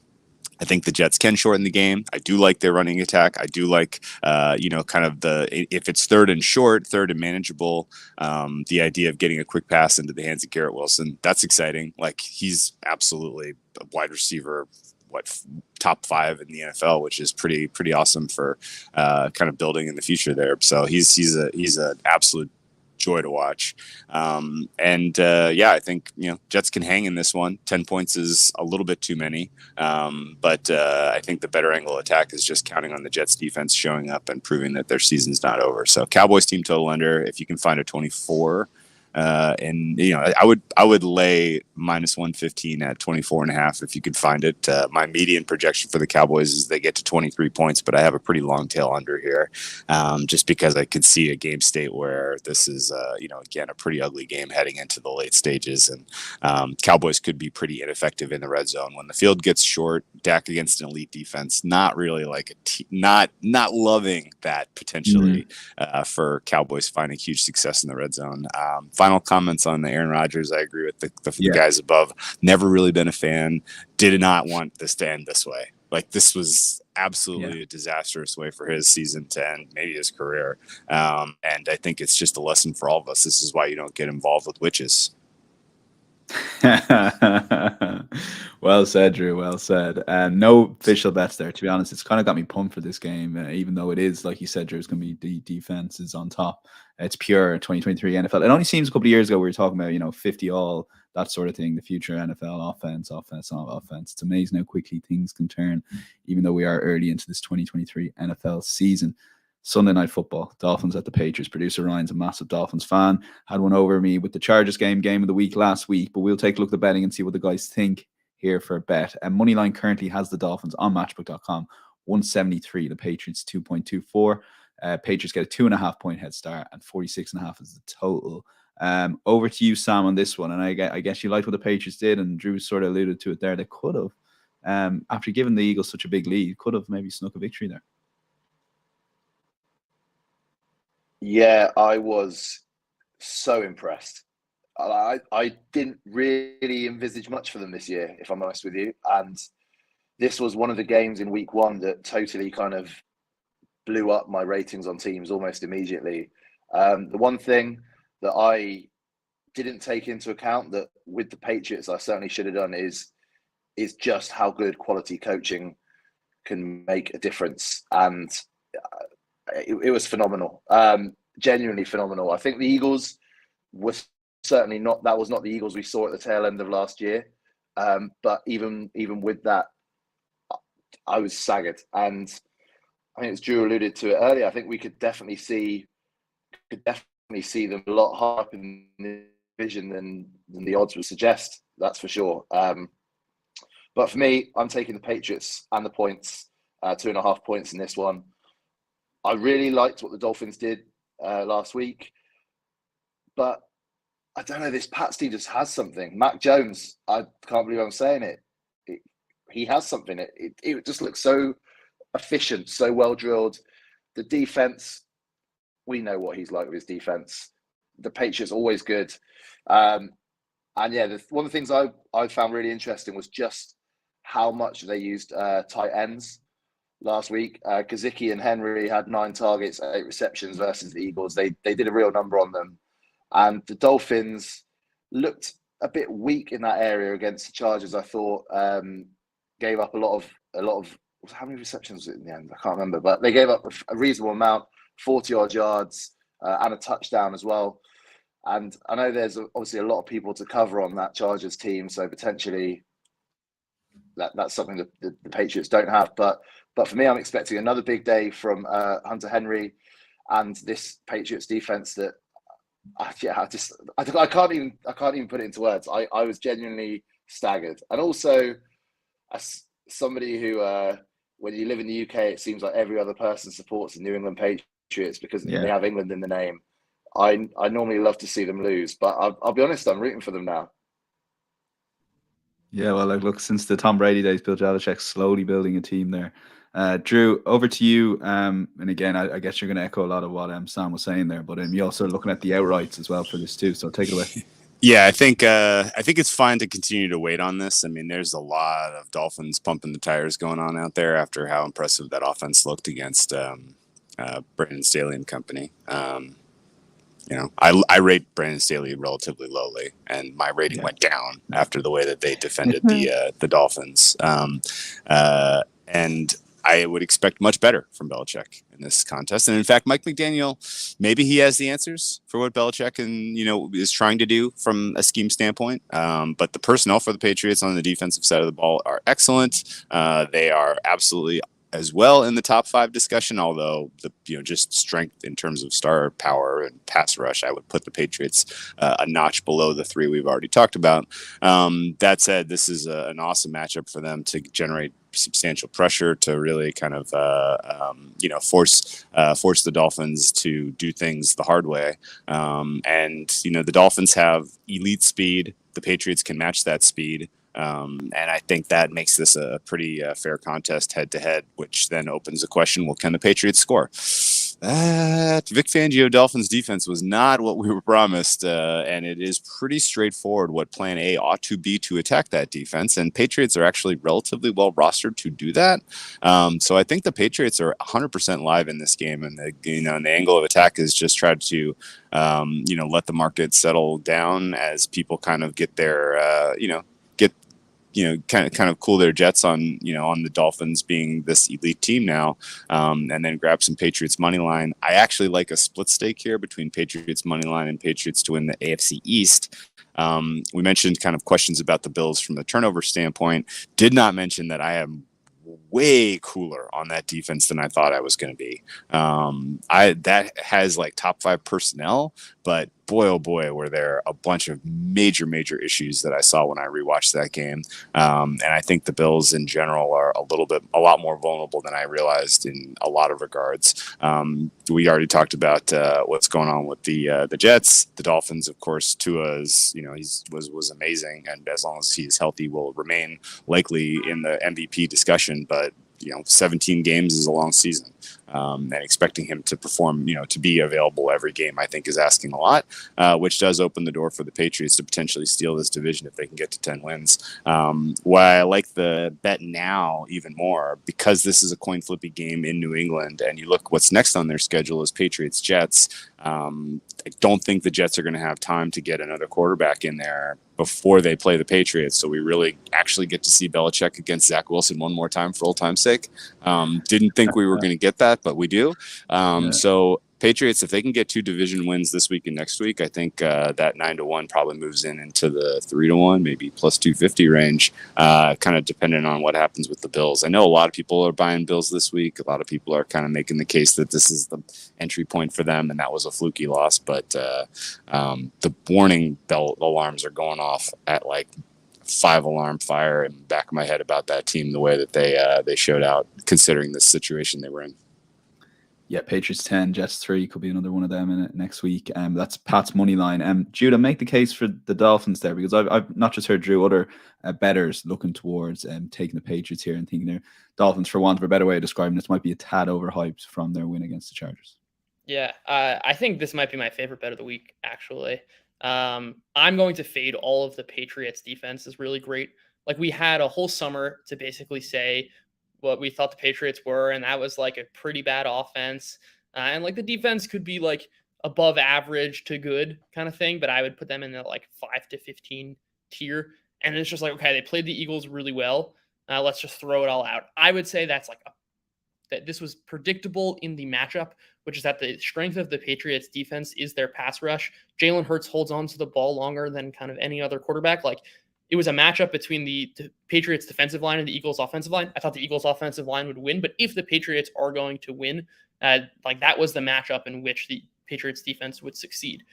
I think the Jets can shorten the game. I do like their running attack. I do like, kind of if it's 3rd and short, 3rd and manageable, the idea of getting a quick pass into the hands of Garrett Wilson, that's exciting. Like, he's absolutely a wide receiver, top 5 in the NFL, which is pretty awesome for kind of building in the future there. So he's an absolute joy to watch. I think, Jets can hang in this one. 10 points is a little bit too many. But I think the better angle attack is just counting on the Jets defense showing up and proving that their season's not over. So Cowboys team total under, if you can find a 24, I would lay -115 at 24.5 if you could find it. My median projection for the Cowboys is they get to 23 points, but I have a pretty long tail under here, just because I could see a game state where this is, again, a pretty ugly game heading into the late stages, and Cowboys could be pretty ineffective in the red zone when the field gets short. Dak against an elite defense, not really like not loving that potentially for Cowboys finding huge success in the red zone. Final comments on the Aaron Rodgers. I agree with the guys above. Never really been a fan. Did not want this to end this way. Like, this was absolutely a disastrous way for his season to end, maybe his career. And I think it's just a lesson for all of us. This is why you don't get involved with witches. Well said, Drew. Well said. No official bets there, to be honest. It's kind of got me pumped for this game, even though it is, like you said, Drew, it's going to be the defense is on top. It's pure 2023 NFL. It only seems a couple of years ago we were talking about, 50 all, that sort of thing, the future NFL offense. It's amazing how quickly things can turn, even though we are early into this 2023 NFL season. Sunday Night Football, Dolphins at the Patriots. Producer Ryan's a massive Dolphins fan. Had one over me with the Chargers game of the week last week, but we'll take a look at the betting and see what the guys think here for a bet. And Moneyline currently has the Dolphins on Matchbook.com, 173. The Patriots 2.24. Patriots get a 2.5 point head start, and 46.5 is the total. Over to you, Sam, on this one. And I guess you liked what the Patriots did, and Drew sort of alluded to it there. They could have, after giving the Eagles such a big lead, could have maybe snuck a victory there. Yeah, I was so impressed. I didn't really envisage much for them this year, if I'm honest with you. And this was one of the games in week 1 that totally kind of blew up my ratings on teams almost immediately. The one thing that I didn't take into account that with the Patriots, I certainly should have done is just how good quality coaching can make a difference. And it was phenomenal, genuinely phenomenal. I think the Eagles was certainly not, that was not the Eagles we saw at the tail end of last year. But even with that, I was staggered. And I think as Drew alluded to it earlier, I think we could definitely see them a lot higher up in the division than the odds would suggest. That's for sure. But for me, I'm taking the Patriots and the points, 2.5 points in this one. I really liked what the Dolphins did last week, but I don't know, this Pats team just has something. Mac Jones, I can't believe I'm saying it. He has something. It just looks so efficient, so well drilled. The defense, we know what he's like with his defense. The Patriots always good. And yeah, one of the things I found really interesting was just how much they used tight ends last week. Gesicki and Henry had 9 targets, 8 receptions versus the Eagles. They did a real number on them. And the Dolphins looked a bit weak in that area against the Chargers, I thought. Gave up a lot of how many receptions was it in the end? I can't remember, but they gave up a reasonable amount, 40-odd yards and a touchdown as well. And I know there's obviously a lot of people to cover on that Chargers team, so potentially that's something that the Patriots don't have. But for me, I'm expecting another big day from Hunter Henry and this Patriots defense that I can't even put it into words. I was genuinely staggered. And also, as somebody who, when you live in the UK, it seems like every other person supports the New England Patriots because they have England in the name. I normally love to see them lose, but I'll be honest, I'm rooting for them now. Yeah, well, look, since the Tom Brady days, Bill Belichick's slowly building a team there. Drew, over to you. And again, I guess you're going to echo a lot of what Sam was saying there, but you're also looking at the outrights as well for this too. So take it away. Yeah, I think it's fine to continue to wait on this. I mean, there's a lot of Dolphins pumping the tires going on out there after how impressive that offense looked against Brandon Staley and company. I rate Brandon Staley relatively lowly, and my rating went down after the way that they defended the Dolphins. And I would expect much better from Belichick in this contest. And in fact, Mike McDaniel, maybe he has the answers for what Belichick is trying to do from a scheme standpoint. But the personnel for the Patriots on the defensive side of the ball are excellent. They are absolutely as well in the top 5 discussion, although just strength in terms of star power and pass rush, I would put the Patriots a notch below the 3 we've already talked about. That said, this is an awesome matchup for them to generate substantial pressure to really kind of force the Dolphins to do things the hard way. And the Dolphins have elite speed. The Patriots can match that speed. And I think that makes this a pretty fair contest head-to-head, which then opens the question, well, can the Patriots score? Vic Fangio Dolphins defense was not what we were promised, and it is pretty straightforward what plan A ought to be to attack that defense, and Patriots are actually relatively well rostered to do that. So I think the Patriots are 100% live in this game, and the angle of attack is just try to let the market settle down as people kind of get their kind of cool their jets on the Dolphins being this elite team now, and then grab some Patriots money line. I actually like a split stake here between Patriots money line and Patriots to win the AFC East. We mentioned kind of questions about the Bills from the turnover standpoint. Did not mention that I am way cooler on that defense than I thought I was going to be. That has like top 5 personnel, but boy, oh boy, were there a bunch of major issues that I saw when I rewatched that game. And I think the Bills in general are a lot more vulnerable than I realized in a lot of regards. We already talked about what's going on with the Jets. The Dolphins, of course, Tua's, was amazing, and as long as he's healthy, will remain likely in the MVP discussion. But 17 games is a long season. and expecting him to perform, to be available every game, I think is asking a lot, which does open the door for the Patriots to potentially steal this division if they can get to 10 wins. Why I like the bet now even more, because this is a coin flippy game in New England, and you look what's next on their schedule is Patriots Jets. I don't think the Jets are going to have time to get another quarterback in there before they play the Patriots. So we really actually get to see Belichick against Zach Wilson one more time for old time's sake. Didn't think we were going to get that, but we do. So Patriots, if they can get 2 division wins this week and next week, I think that 9-1 probably moves into the 3-1, maybe plus 250 range, kind of depending on what happens with the Bills. I know a lot of people are buying Bills this week. A lot of people are kind of making the case that this is the entry point for them, and that was a fluky loss. But the warning bell alarms are going off at like 5-alarm fire in the back of my head about that team, the way that they showed out, considering the situation they were in. Yeah, Patriots 10, Jets 3 could be another one of them in it next week. That's Pat's money line. Judah, make the case for the Dolphins there, because I've not just heard Drew, other bettors looking towards taking the Patriots here and thinking they're Dolphins, for want of a better way of describing this, might be a tad overhyped from their win against the Chargers. Yeah, I think this might be my favorite bet of the week, actually. I'm going to fade all of the Patriots defense is really great. Like, we had a whole summer to basically say what we thought the Patriots were, and that was like a pretty bad offense. And like the defense could be like above average to good kind of thing, but I would put them in the like 5 to 15 tier. And it's just like, okay, they played the Eagles really well. Let's just throw it all out. I would say that's like that this was predictable in the matchup, which is that the strength of the Patriots defense is their pass rush. Jalen Hurts holds on to the ball longer than kind of any other quarterback. Like, it was a matchup between the Patriots defensive line and the Eagles offensive line. I thought the Eagles offensive line would win, but if the Patriots are going to win, like that was the matchup in which the Patriots defense would succeed.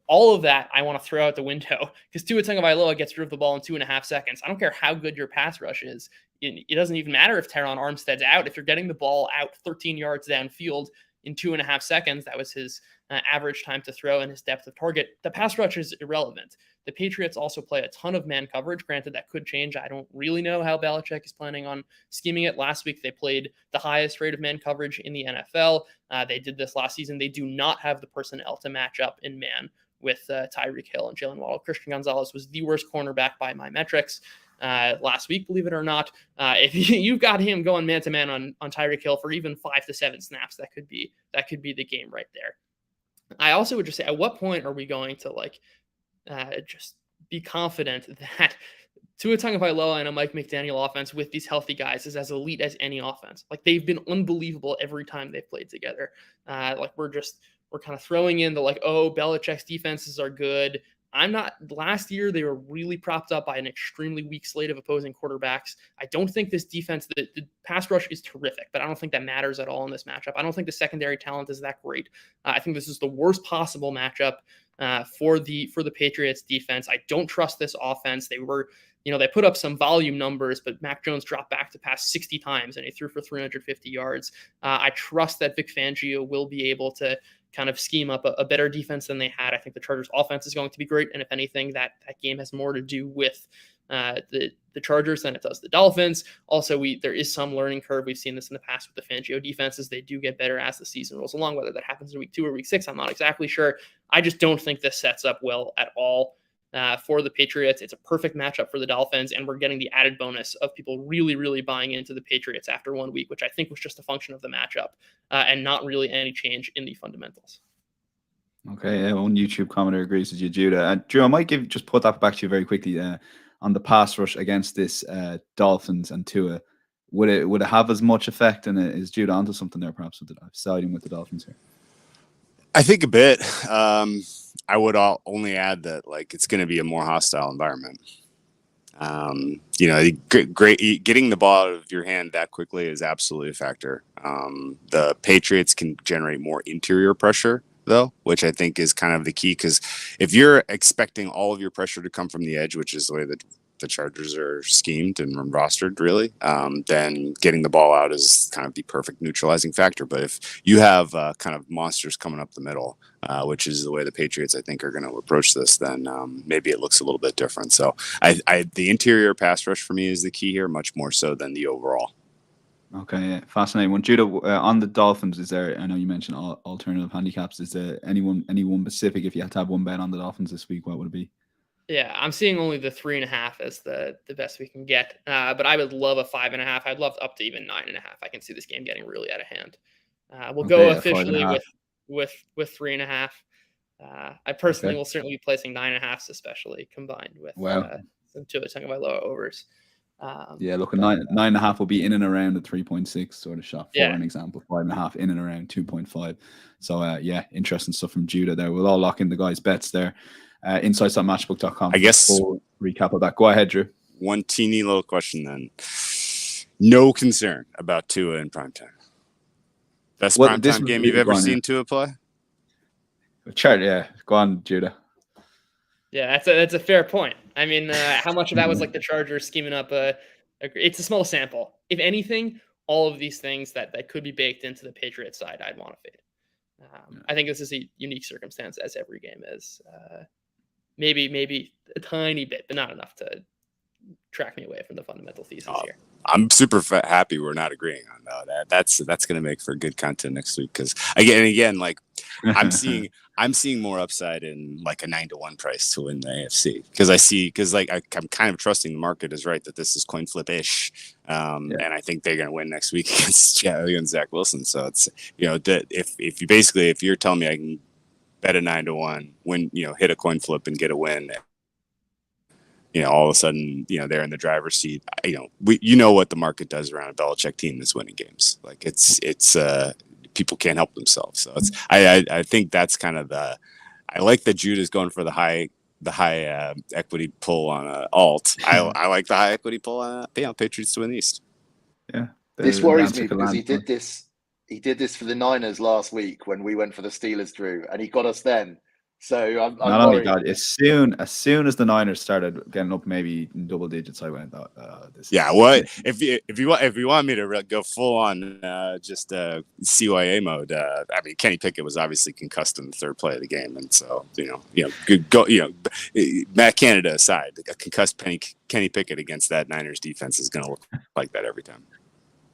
All of that I want to throw out the window, because Tua Tagovailoa gets rid of the ball in 2.5 seconds. I don't care how good your pass rush is. It doesn't even matter if Teron Armstead's out. If you're getting the ball out 13 yards downfield in 2.5 seconds, that was his average time to throw and his depth of target, the pass rush is irrelevant. The Patriots also play a ton of man coverage. Granted, that could change. I don't really know how Belichick is planning on scheming it. Last week, they played the highest rate of man coverage in the NFL. They did this last season. They do not have the personnel to match up in man with Tyreek Hill and Jalen Waddle. Christian Gonzalez was the worst cornerback by my metrics last week, believe it or not. If you've got him going man-to-man on Tyreek Hill for even 5 to 7 snaps, that could be the game right there. I also would just say, at what point are we going to just be confident that Tua Tagovailoa and a Mike McDaniel offense with these healthy guys is as elite as any offense? Like, they've been unbelievable every time they've played together. We're kind of throwing in the Belichick's defenses are good. Last year, they were really propped up by an extremely weak slate of opposing quarterbacks. I don't think this defense, the pass rush is terrific, but I don't think that matters at all in this matchup. I don't think the secondary talent is that great. I think this is the worst possible matchup for the Patriots defense. I don't trust this offense. They put up some volume numbers, but Mac Jones dropped back to pass 60 times and he threw for 350 yards. I trust that Vic Fangio will be able to kind of scheme up a better defense than they had. I think the Chargers offense is going to be great. And if anything, that game has more to do with the Chargers than it does the Dolphins. Also, there is some learning curve. We've seen this in the past with the Fangio defenses. They do get better as the season rolls along. Whether that happens in week 2 or week 6, I'm not exactly sure. I just don't think this sets up well at all for the Patriots. It's a perfect matchup for the Dolphins, and we're getting the added bonus of people really, really buying into the Patriots after 1 week, which I think was just a function of the matchup and not really any change in the fundamentals. Okay, one YouTube commenter agrees with you, Judah. Drew, I might just put that back to you very quickly on the pass rush against this Dolphins and Tua. Would it have as much effect? And is Judah onto something there, perhaps, with siding with the Dolphins here? I think a bit. I would only add that it's going to be a more hostile environment. Great getting the ball out of your hand that quickly is absolutely a factor. The Patriots can generate more interior pressure, though, which I think is kind of the key, because if you're expecting all of your pressure to come from the edge, which is the way that the Chargers are schemed and rostered, really, then getting the ball out is kind of the perfect neutralizing factor. But if you have kind of monsters coming up the middle, which is the way the Patriots, I think, are going to approach this, then maybe it looks a little bit different. So the interior pass rush for me is the key here, much more so than the overall. Okay, yeah, fascinating. When Judah on the Dolphins, is there? I know you mentioned alternative handicaps. Is there anyone specific? If you had to have one bet on the Dolphins this week, what would it be? Yeah, I'm seeing only the 3.5 as the best we can get. But I would love a 5.5. I'd love up to even 9.5. I can see this game getting really out of hand. We'll go Okay, officially 5.5. with 3.5. I personally Okay. will certainly be placing 9.5s, especially combined with Wow. some Tua Tagovailoa overs. Yeah, look, 9.5 will be in and around the 3.6 sort of shot. For Yeah. an example, 5.5 in and around 2.5. So yeah, interesting stuff from Judah there. We'll all lock in the guys' bets there. Insights.matchbook.com. I guess full recap of that. Go ahead, Drew. One teeny little question then. No concern about Tua in primetime. Best primetime game you've ever seen Tua play? Chart, yeah. Go on, Judah. Yeah, that's a fair point. I mean, how much of that was like the Chargers scheming up it's a small sample. If anything, all of these things that could be baked into the Patriots side, I'd want to fade. I think this is a unique circumstance, as every game is. Maybe a tiny bit, but not enough to track me away from the fundamental thesis here. I'm super happy we're not agreeing on that. That's going to make for good content next week, because again, like I'm seeing more upside in like a 9-1 price to win the AFC, because I'm kind of trusting the market is right that this is coin flip ish, and I think they're going to win next week against Zach Wilson. So it's if you're telling me I can bet a 9-1, win, hit a coin flip and get a win, all of a sudden, they're in the driver's seat. What the market does around a Belichick team that's winning games. Like it's people can't help themselves. So I think that's kind of I like that Judah's going for the high equity pull on alt. I like the high equity pull on Patriots to win the East. Yeah, this worries me because he did this for the Niners last week when we went for the Steelers, Drew, and he got us then. So I'm not only worried. that, as soon as the Niners started getting up maybe in double digits, I went, if you want me to go full on just CYA mode, I mean, Kenny Pickett was obviously concussed in the third play of the game, and so Matt Canada aside, a concussed Kenny Pickett against that Niners defense is going to look like that every time.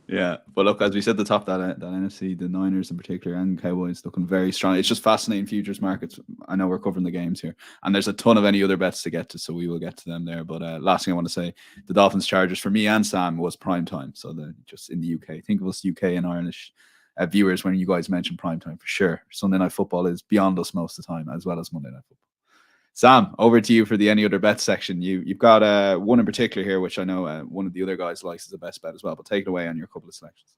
Yeah, but look, as we said at the top, that NFC, the Niners in particular and Cowboys looking very strong. It's just fascinating futures markets. I know we're covering the games here, and there's a ton of any other bets to get to, so we will get to them there. But last thing I want to say, the Dolphins Chargers for me and Sam was prime time. So just in the UK, think of us UK and Irish viewers when you guys mention prime time for sure. Sunday Night Football is beyond us most of the time, as well as Monday Night Football. Sam, over to you for the any other bet section. You've got one in particular here, which I know one of the other guys likes as a best bet as well. But take it away on your couple of selections.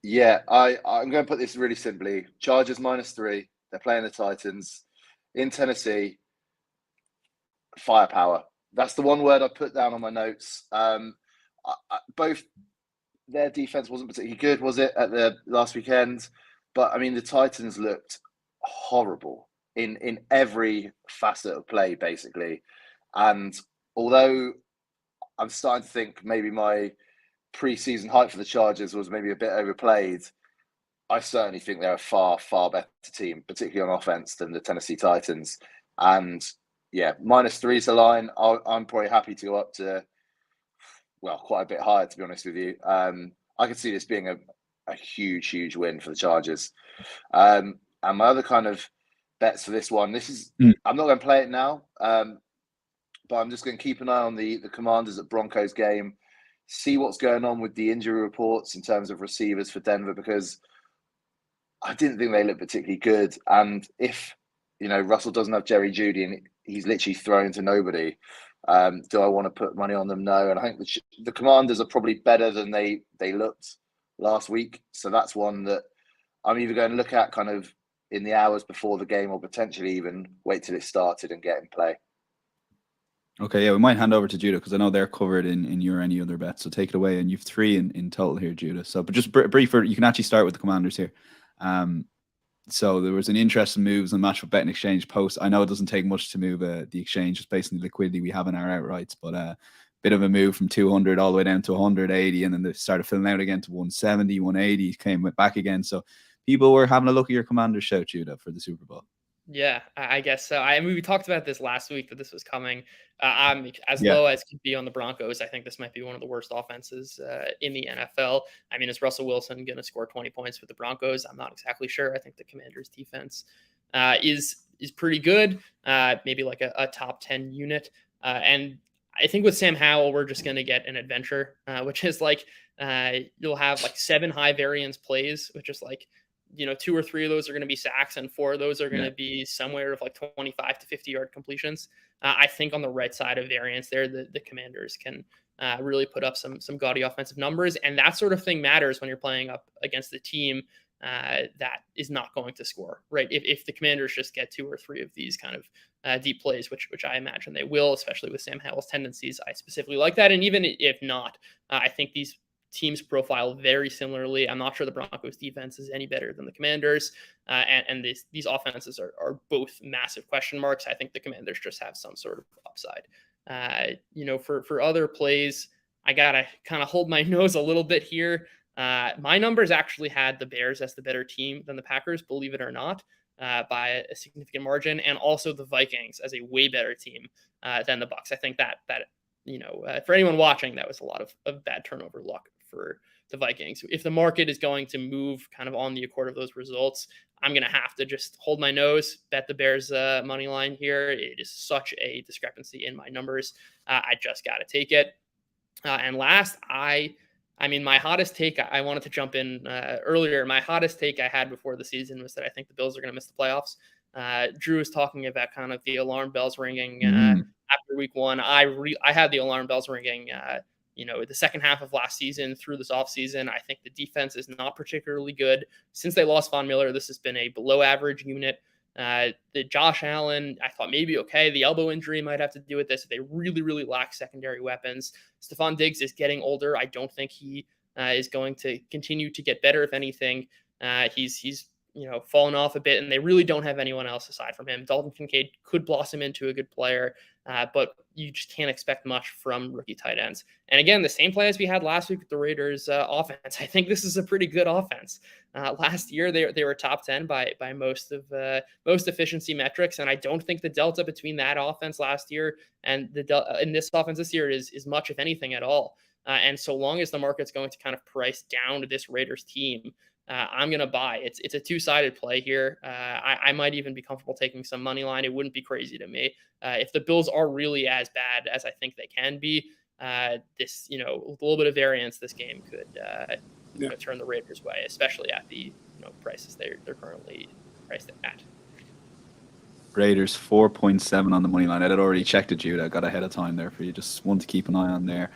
Yeah, I'm going to put this really simply. Chargers -3. They're playing the Titans in Tennessee. Firepower. That's the one word I put down on my notes. Both their defense wasn't particularly good, was it, at the last weekend? But I mean, the Titans looked horrible in every facet of play, basically. And although I'm starting to think maybe my preseason hype for the Chargers was maybe a bit overplayed, I certainly think they're a far, far better team, particularly on offense, than the Tennessee Titans. And yeah, -3 is the line. I'm probably happy to go up to, well, quite a bit higher, to be honest with you. I could see this being a huge, huge win for the Chargers. And my other kind of bets for this one, I'm not going to play it now, but I'm just going to keep an eye on the Commanders at Broncos game, see what's going on with the injury reports in terms of receivers for Denver, because I didn't think they looked particularly good. And if, Russell doesn't have Jerry Jeudy and he's literally thrown to nobody, do I want to put money on them? No. And I think the Commanders are probably better than they looked last week. So that's one that I'm either going to look at kind of in the hours before the game, or potentially even wait till it started and get in play. Okay, yeah, we might hand over to Judah because I know they're covered in your any other bets. So take it away, and you've 3 in total here, Judah. So, but just briefer, you can actually start with the Commanders here. So there was an interesting moves on Matchbook Betting Exchange post. I know it doesn't take much to move the exchange, just based on the liquidity we have in our outrights, but bit of a move from 200 all the way down to 180, and then they started filling out again to 170, 180, came back again. So people were having a look at your Commanders shout, Judah, for the Super Bowl. Yeah, I guess so. I mean, we talked about this last week that this was coming. I'm as Yeah. low as could be on the Broncos. I think this might be one of the worst offenses in the NFL. I mean, is Russell Wilson going to score 20 points for the Broncos? I'm not exactly sure. I think the Commanders' defense is pretty good, maybe like a top 10 unit. And I think with Sam Howell, we're just going to get an adventure, which is like you'll have like 7 high variance plays, which is like 2 or 3 of those are going to be sacks and 4 of those are going to be somewhere of like 25 to 50-yard completions. I think on the right side of variance there, the Commanders can really put up some gaudy offensive numbers. And that sort of thing matters when you're playing up against the team that is not going to score, right? If the Commanders just get 2 or 3 of these kind of deep plays, which I imagine they will, especially with Sam Howell's tendencies, I specifically like that. And even if not, I think these teams profile very similarly. I'm not sure the Broncos defense is any better than the Commanders. And these offenses are both massive question marks. I think the Commanders just have some sort of upside. For other plays, I got to kind of hold my nose a little bit here. My numbers actually had the Bears as the better team than the Packers, believe it or not, by a significant margin, and also the Vikings as a way better team than the Bucs. I think that for anyone watching, that was a lot of bad turnover luck for the Vikings. If the market is going to move kind of on the accord of those results, I'm going to have to just hold my nose, bet the Bears money line here. It is such a discrepancy in my numbers. I just got to take it. And last, I mean, my hottest take, I wanted to jump in earlier. My hottest take I had before the season was that I think the Bills are going to miss the playoffs. Drew was talking about kind of the alarm bells ringing after week 1. I had the alarm bells ringing, the second half of last season through this offseason. I think the defense is not particularly good. Since they lost Von Miller, this has been a below average unit. The Josh Allen, I thought maybe okay. The elbow injury might have to do with this. They really, really lack secondary weapons. Stephon Diggs is getting older. I don't think he is going to continue to get better. If anything, he's fallen off a bit, and they really don't have anyone else aside from him. Dalton Kincaid could blossom into a good player, but you just can't expect much from rookie tight ends. And again, the same play as we had last week with the Raiders offense. I think this is a pretty good offense. Last year, they were top 10 by most efficiency metrics, and I don't think the delta between that offense last year and in this offense this year is much, if anything, at all. And so long as the market's going to kind of price down to this Raiders team, I'm going to buy. It's a two-sided play here. I might even be comfortable taking some money line. It wouldn't be crazy to me. If the Bills are really as bad as I think they can be, with a little bit of variance, this game could turn the Raiders' way, especially at the prices they're currently priced at. Raiders 4.7 on the money line. I had already checked it, Jude. I got ahead of time there for you. Just one to keep an eye on there.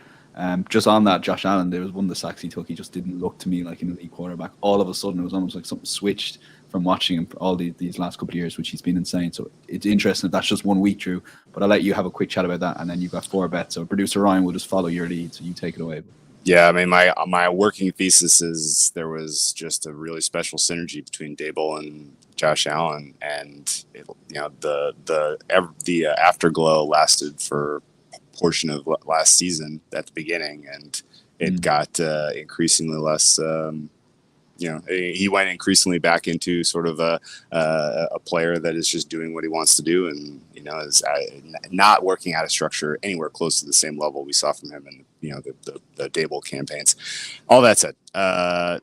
Just on that, Josh Allen, there was one of the sacks he took. He just didn't look to me like an elite quarterback. All of a sudden, it was almost like something switched from watching him for all these last couple of years, which he's been insane. So it's interesting. That's just 1 week, Drew. But I'll let you have a quick chat about that, and then you've got 4 bets. So producer Ryan will just follow your lead. So you take it away. Yeah, I mean, my working thesis is there was just a really special synergy between Dable and Josh Allen, and the afterglow lasted for portion of last season at the beginning, and it got increasingly less. He went increasingly back into sort of a player that is just doing what he wants to do, and is not working out of structure anywhere close to the same level we saw from him in the Dable campaigns. All that said, I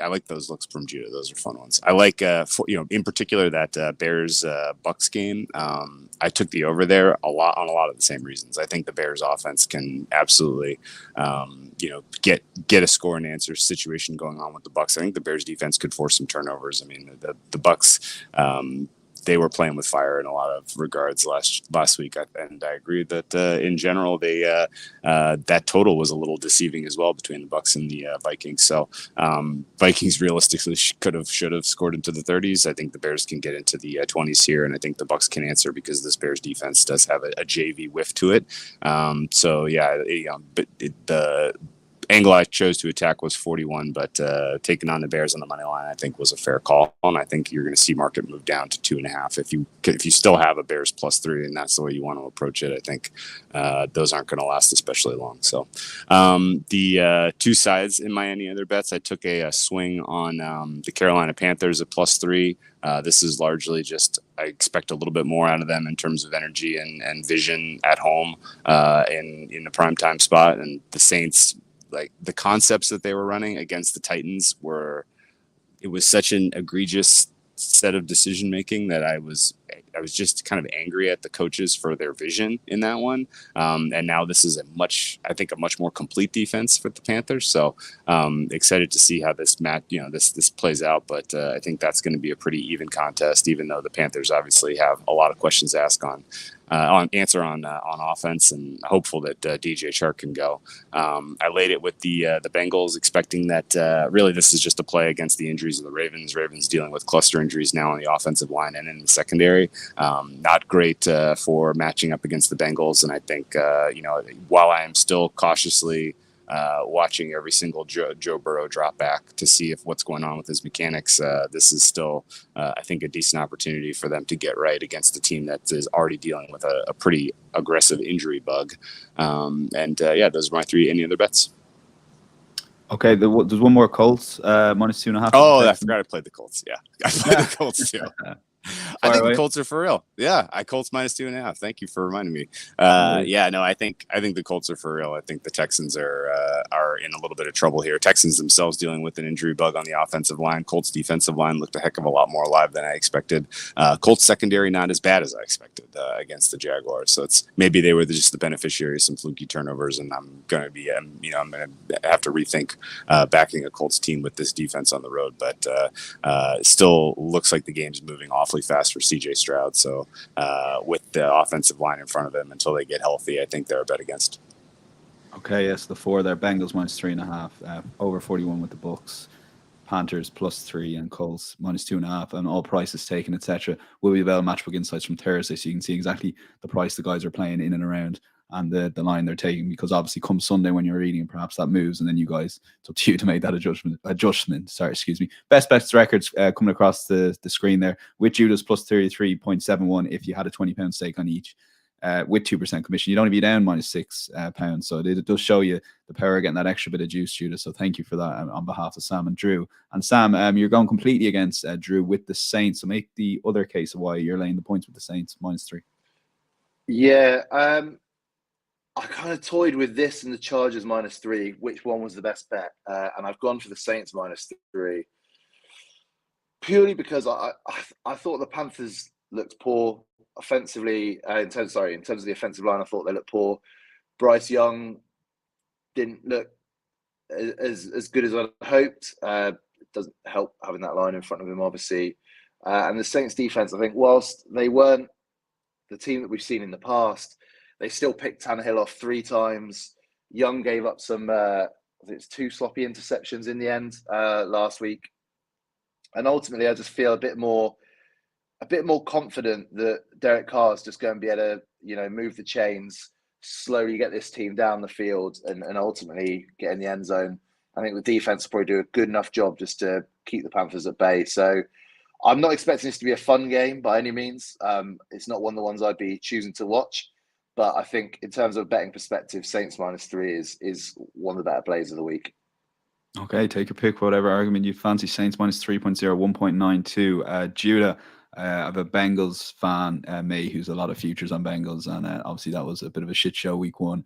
like those looks from Judah. Those are fun ones. I like in particular that Bears Bucks game. I took the over there a lot of the same reasons. I think the Bears offense can absolutely get a score and answer situation going on with the Bucks. I think the Bears defense could force some turnovers. I mean, the Bucks, they were playing with fire in a lot of regards last week, and I agree that in general that total was a little deceiving as well between the Bucks and the Vikings. So Vikings realistically should have scored into the 30s. I think the Bears can get into the 20s here, and I think the Bucks can answer because this Bears defense does have a JV whiff to it. But angle I chose to attack was 41, but taking on the Bears on the money line, I think, was a fair call. And I think you're going to see market move down to 2.5 if you still have a Bears +3, and that's the way you want to approach it. I think those aren't going to last especially long. So the two sides in my any other bets, I took a swing on the Carolina Panthers at +3. This is largely just I expect a little bit more out of them in terms of energy and vision at home in the primetime spot. And the Saints, like the concepts that they were running against the Titans it was such an egregious set of decision making that I was just kind of angry at the coaches for their vision in that one. And now this is a much more complete defense for the Panthers. So excited to see how this this plays out. But I think that's going to be a pretty even contest, even though the Panthers obviously have a lot of questions to ask on offense, and hopeful that DJ Chark can go. I laid it with the Bengals, expecting that really this is just a play against the injuries of the Ravens. Ravens dealing with cluster injuries now on the offensive line and in the secondary. Not great for matching up against the Bengals, and I think while I am still cautiously watching every single Joe Burrow drop back to see if what's going on with his mechanics, this is still, I think, a decent opportunity for them to get right against a team that is already dealing with a pretty aggressive injury bug. Those are my three any other bets. Okay, there's one more Colts, -2.5. Oh, I forgot I played the Colts. Yeah, I played the Colts too. I think the Colts are for real. Yeah, Colts -2.5. Thank you for reminding me. I think the Colts are for real. I think the Texans are in a little bit of trouble here. Texans themselves dealing with an injury bug on the offensive line. Colts defensive line looked a heck of a lot more alive than I expected. Colts secondary not as bad as I expected against the Jaguars. So maybe they were just the beneficiary of some fluky turnovers, and I'm going to have to rethink backing a Colts team with this defense on the road. But it still looks like the game's moving awfully fast for CJ Stroud. So with the offensive line in front of him until they get healthy, I think they're a bet against. Okay, yes, the four there. Bengals -3.5, over 41 with the Bucks. Panthers +3 and Colts -2.5, and all prices taken, etc. Will be available Matchbook insights from Thursday, so you can see exactly the price the guys are playing in and around and the line they're taking, because obviously come Sunday when you're reading, perhaps that moves, and then you guys, it's up to you to make that adjustment. Sorry, excuse me. Best bets records coming across the screen there, with Judas +33.71 if you had a £20 stake on each, with 2% commission. You'd only be down -£6, so it does show you the power of getting that extra bit of juice, Judas. So thank you for that on behalf of Sam and Drew. And Sam, you're going completely against Drew with the Saints, so make the other case of why you're laying the points with the Saints -3. Yeah, I kind of toyed with this and the Chargers -3, which one was the best bet, and I've gone for the Saints -3 purely because I thought the Panthers looked poor offensively. In terms of the offensive line, I thought they looked poor. Bryce Young didn't look as good as I hoped. It doesn't help having that line in front of him, obviously. And the Saints defense, I think, whilst they weren't the team that we've seen in the past, they still picked Tannehill off 3 times. Young gave up some, I think it's 2 sloppy interceptions in the end last week. And ultimately, I just feel a bit more confident that Derek Carr is just going to be able to, move the chains, slowly get this team down the field, and ultimately get in the end zone. I think the defense will probably do a good enough job just to keep the Panthers at bay. So I'm not expecting this to be a fun game by any means. It's not one of the ones I'd be choosing to watch. But I think in terms of betting perspective, Saints -3 is one of the better plays of the week. Okay, take your pick, whatever argument you fancy. Saints -3.0, 1.92. Judah, I have a Bengals fan, May, who's a lot of futures on Bengals, and obviously that was a bit of a shit show week 1.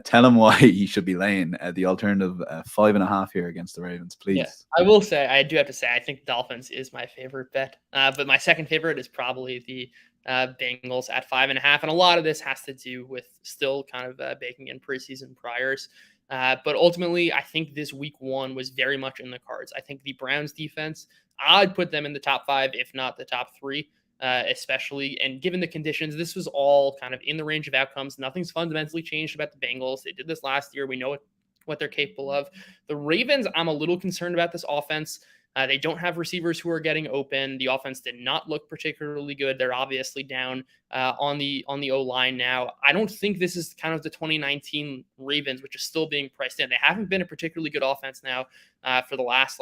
Tell him why he should be laying the alternative 5.5 here against the Ravens, please. Yeah, I will say, I do have to say, I think Dolphins is my favorite bet, but my second favorite is probably the Bengals at 5.5, and a lot of this has to do with still kind of baking in preseason priors. But ultimately, I think this week 1 was very much in the cards. I think the Browns defense, I'd put them in the top 5, if not the top 3, especially. And given the conditions, this was all kind of in the range of outcomes. Nothing's fundamentally changed about the Bengals. They did this last year. We know what they're capable of. The Ravens, I'm a little concerned about this offense. They don't have receivers who are getting open. The offense did not look particularly good. They're obviously down on the O-line now. I don't think this is kind of the 2019 Ravens, which is still being priced in. They haven't been a particularly good offense now for the last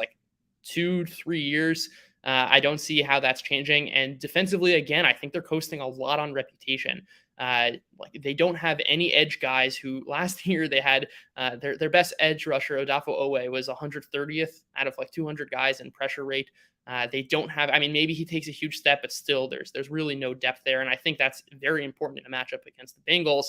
2-3 years. I don't see how that's changing. And defensively, again, I think they're coasting a lot on reputation. They don't have any edge guys who last year they had their best edge rusher, Odafo Owe, was 130th out of 200 guys in pressure rate. They don't have, maybe he takes a huge step, but still there's really no depth there. And I think that's very important in a matchup against the Bengals,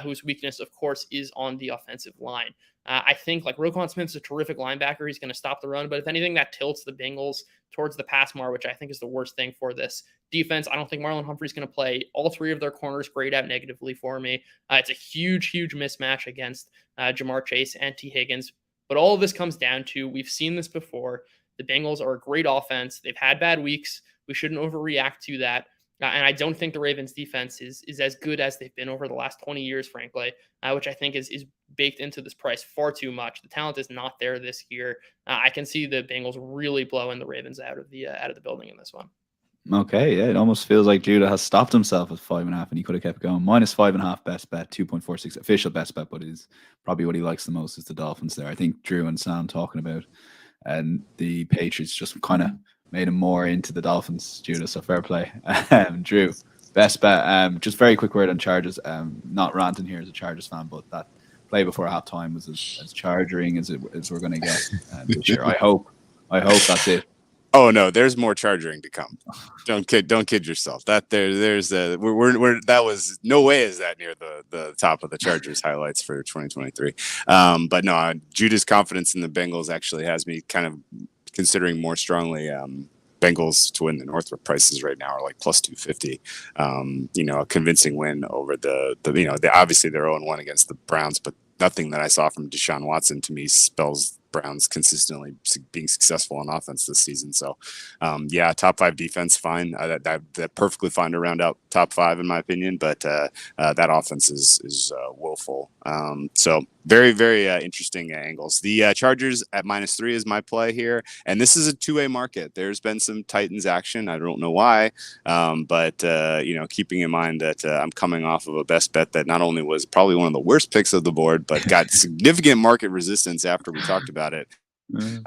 whose weakness, of course, is on the offensive line. I think Roquan Smith's a terrific linebacker. He's going to stop the run, but if anything, that tilts the Bengals towards the pass more, which I think is the worst thing for this defense. I don't think Marlon Humphrey's going to play. All three of their corners grade out negatively for me. It's a huge mismatch against Jamar Chase and T. Higgins. But all of this comes down to, we've seen this before. The Bengals are a great offense. They've had bad weeks. We shouldn't overreact to that. And I don't think the Ravens defense is as good as they've been over the last 20 years, frankly, which I think is baked into this price far too much. The talent is not there this year. I can see the Bengals really blowing the Ravens out of the building in this one. Okay, yeah, it almost feels like Judah has stopped himself at 5.5, and he could have kept going. -5.5 best bet, 2.46 official best bet, but is probably what he likes the most is the Dolphins there. I think Drew and Sam talking about, and the Patriots just kind of made him more into the Dolphins, Judah, so fair play. Drew, best bet. Just very quick word on Chargers. Not ranting here as a Chargers fan, but that play before halftime was as chargering as we're going to get this year. I hope that's it. Oh no, there's more charging to come. Don't kid yourself. That there's we're that was no way is that near the top of the Chargers highlights for 2023. But no, Judah's confidence in the Bengals actually has me kind of considering more strongly. Bengals to win the Northrop prices right now are plus 250. A convincing win over the obviously they're 0-1 against the Browns, but nothing that I saw from Deshaun Watson to me spells Browns consistently being successful on offense this season. So, top 5 defense, fine. That perfectly fine to round out top 5 in my opinion. But that offense is woeful. So very, very interesting angles. The Chargers at -3 is my play here, and this is a two-way market. There's been some Titans action. I don't know why, but keeping in mind that I'm coming off of a best bet that not only was probably one of the worst picks of the board, but got significant market resistance after we talked about it.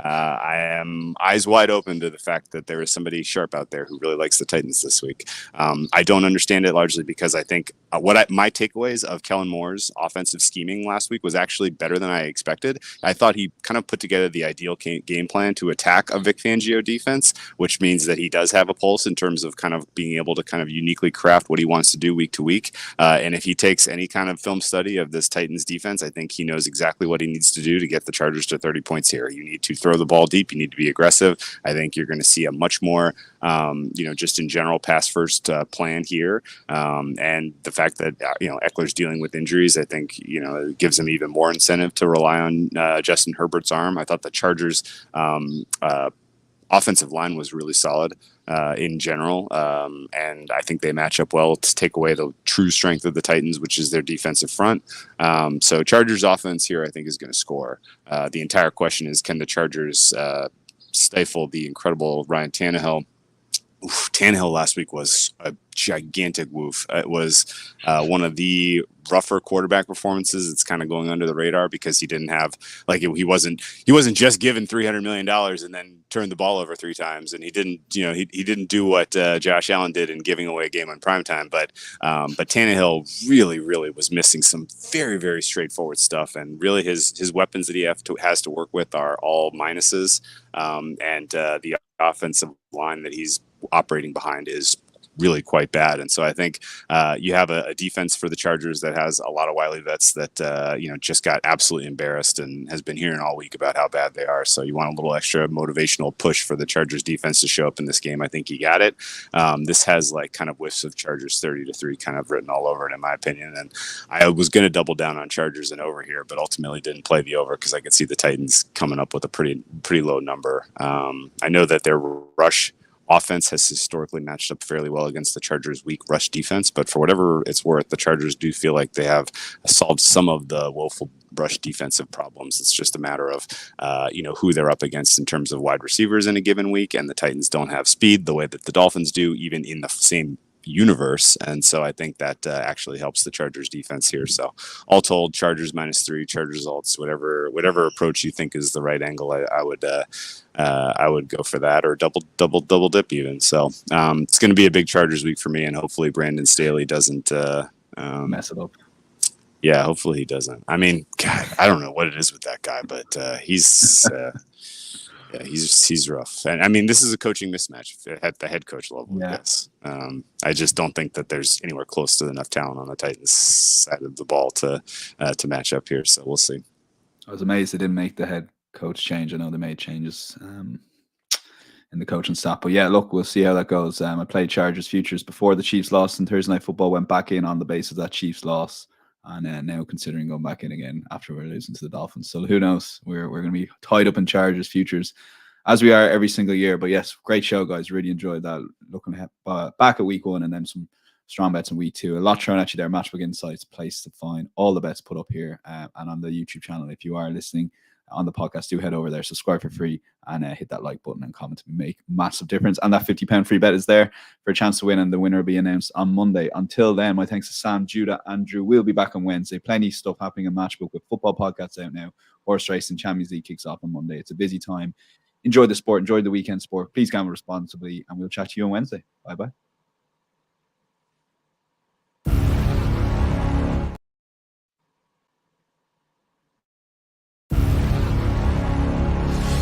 I am eyes wide open to the fact that there is somebody sharp out there who really likes the Titans this week. I don't understand it largely because I think my takeaways of Kellen Moore's offensive scheming last week was actually better than I expected. I thought he kind of put together the ideal game plan to attack a Vic Fangio defense, which means that he does have a pulse in terms of kind of being able to kind of uniquely craft what he wants to do week to week. And if he takes any kind of film study of this Titans defense, I think he knows exactly what he needs to do to get the Chargers to 30 points here. You need to throw the ball deep. You need to be aggressive. I think you're going to see a much more, just in general pass first plan here. And the fact that, Eckler's dealing with injuries, I think, it gives him even more incentive to rely on Justin Herbert's arm. I thought the Chargers offensive line was really solid in general. And I think they match up well to take away the true strength of the Titans, which is their defensive front. So Chargers offense here, I think, is going to score. The entire question is, can the Chargers stifle the incredible Ryan Tannehill? Tannehill last week was a gigantic woof. It was one of the rougher quarterback performances. It's kind of going under the radar because he didn't have he wasn't just given $300 million and then turned the ball over 3 times, and he didn't he didn't do what Josh Allen did in giving away a game on primetime. But Tannehill really was missing some very, very straightforward stuff, and really his weapons that he has to work with are all minuses, and the offensive line that he's operating behind is really quite bad. And so I think you have a defense for the Chargers that has a lot of wily vets that just got absolutely embarrassed and has been hearing all week about how bad they are. So you want a little extra motivational push for the Chargers defense to show up in this game. I think you got it. This has kind of whiffs of Chargers 30-3 kind of written all over it, in my opinion. And I was going to double down on Chargers and over here, but ultimately didn't play the over because I could see the Titans coming up with a pretty low number. I know that their rush offense has historically matched up fairly well against the Chargers' weak rush defense, but for whatever it's worth, the Chargers do feel like they have solved some of the woeful brush defensive problems. It's just a matter of, who they're up against in terms of wide receivers in a given week. And the Titans don't have speed the way that the Dolphins do, even in the same universe. And so I think that actually helps the Chargers defense here. So all told, Chargers -3, Chargers alts, whatever approach you think is the right angle, I would go for that, or double dip even. So it's going to be a big Chargers week for me, and hopefully Brandon Staley doesn't mess it up. Yeah, hopefully he doesn't. I mean, God, I don't know what it is with that guy, but he's rough. And I mean, this is a coaching mismatch at the head coach level. Yeah. Yes. I just don't think that there's anywhere close to enough talent on the Titans side of the ball to match up here. So we'll see. I was amazed they didn't make the head coach change. I know they made changes in the coaching staff, but yeah, look, we'll see how that goes. I played Chargers futures before the Chiefs lost, and Thursday Night Football went back in on the basis of that Chiefs loss, and now considering going back in again after we're losing to the Dolphins. So who knows? We're going to be tied up in Chargers futures, as we are every single year. But yes, great show, guys. Really enjoyed that. Looking back at week 1 and then some strong bets in week 2. A lot thrown at you there. Matchbook Insights, place to find all the bets put up here and on the YouTube channel. If you are listening on the podcast, do head over there, subscribe for free, and hit that like button and comment. We make massive difference. And that £50 free bet is there for a chance to win, and the winner will be announced on Monday. Until then, my thanks to Sam, Judah, and Drew. We'll be back on Wednesday. Plenty of stuff happening in Matchbook with football podcasts out now. Horse racing, Champions League kicks off on Monday. It's a busy time. Enjoy the sport. Enjoy the weekend sport. Please gamble responsibly, and we'll chat to you on Wednesday. Bye-bye.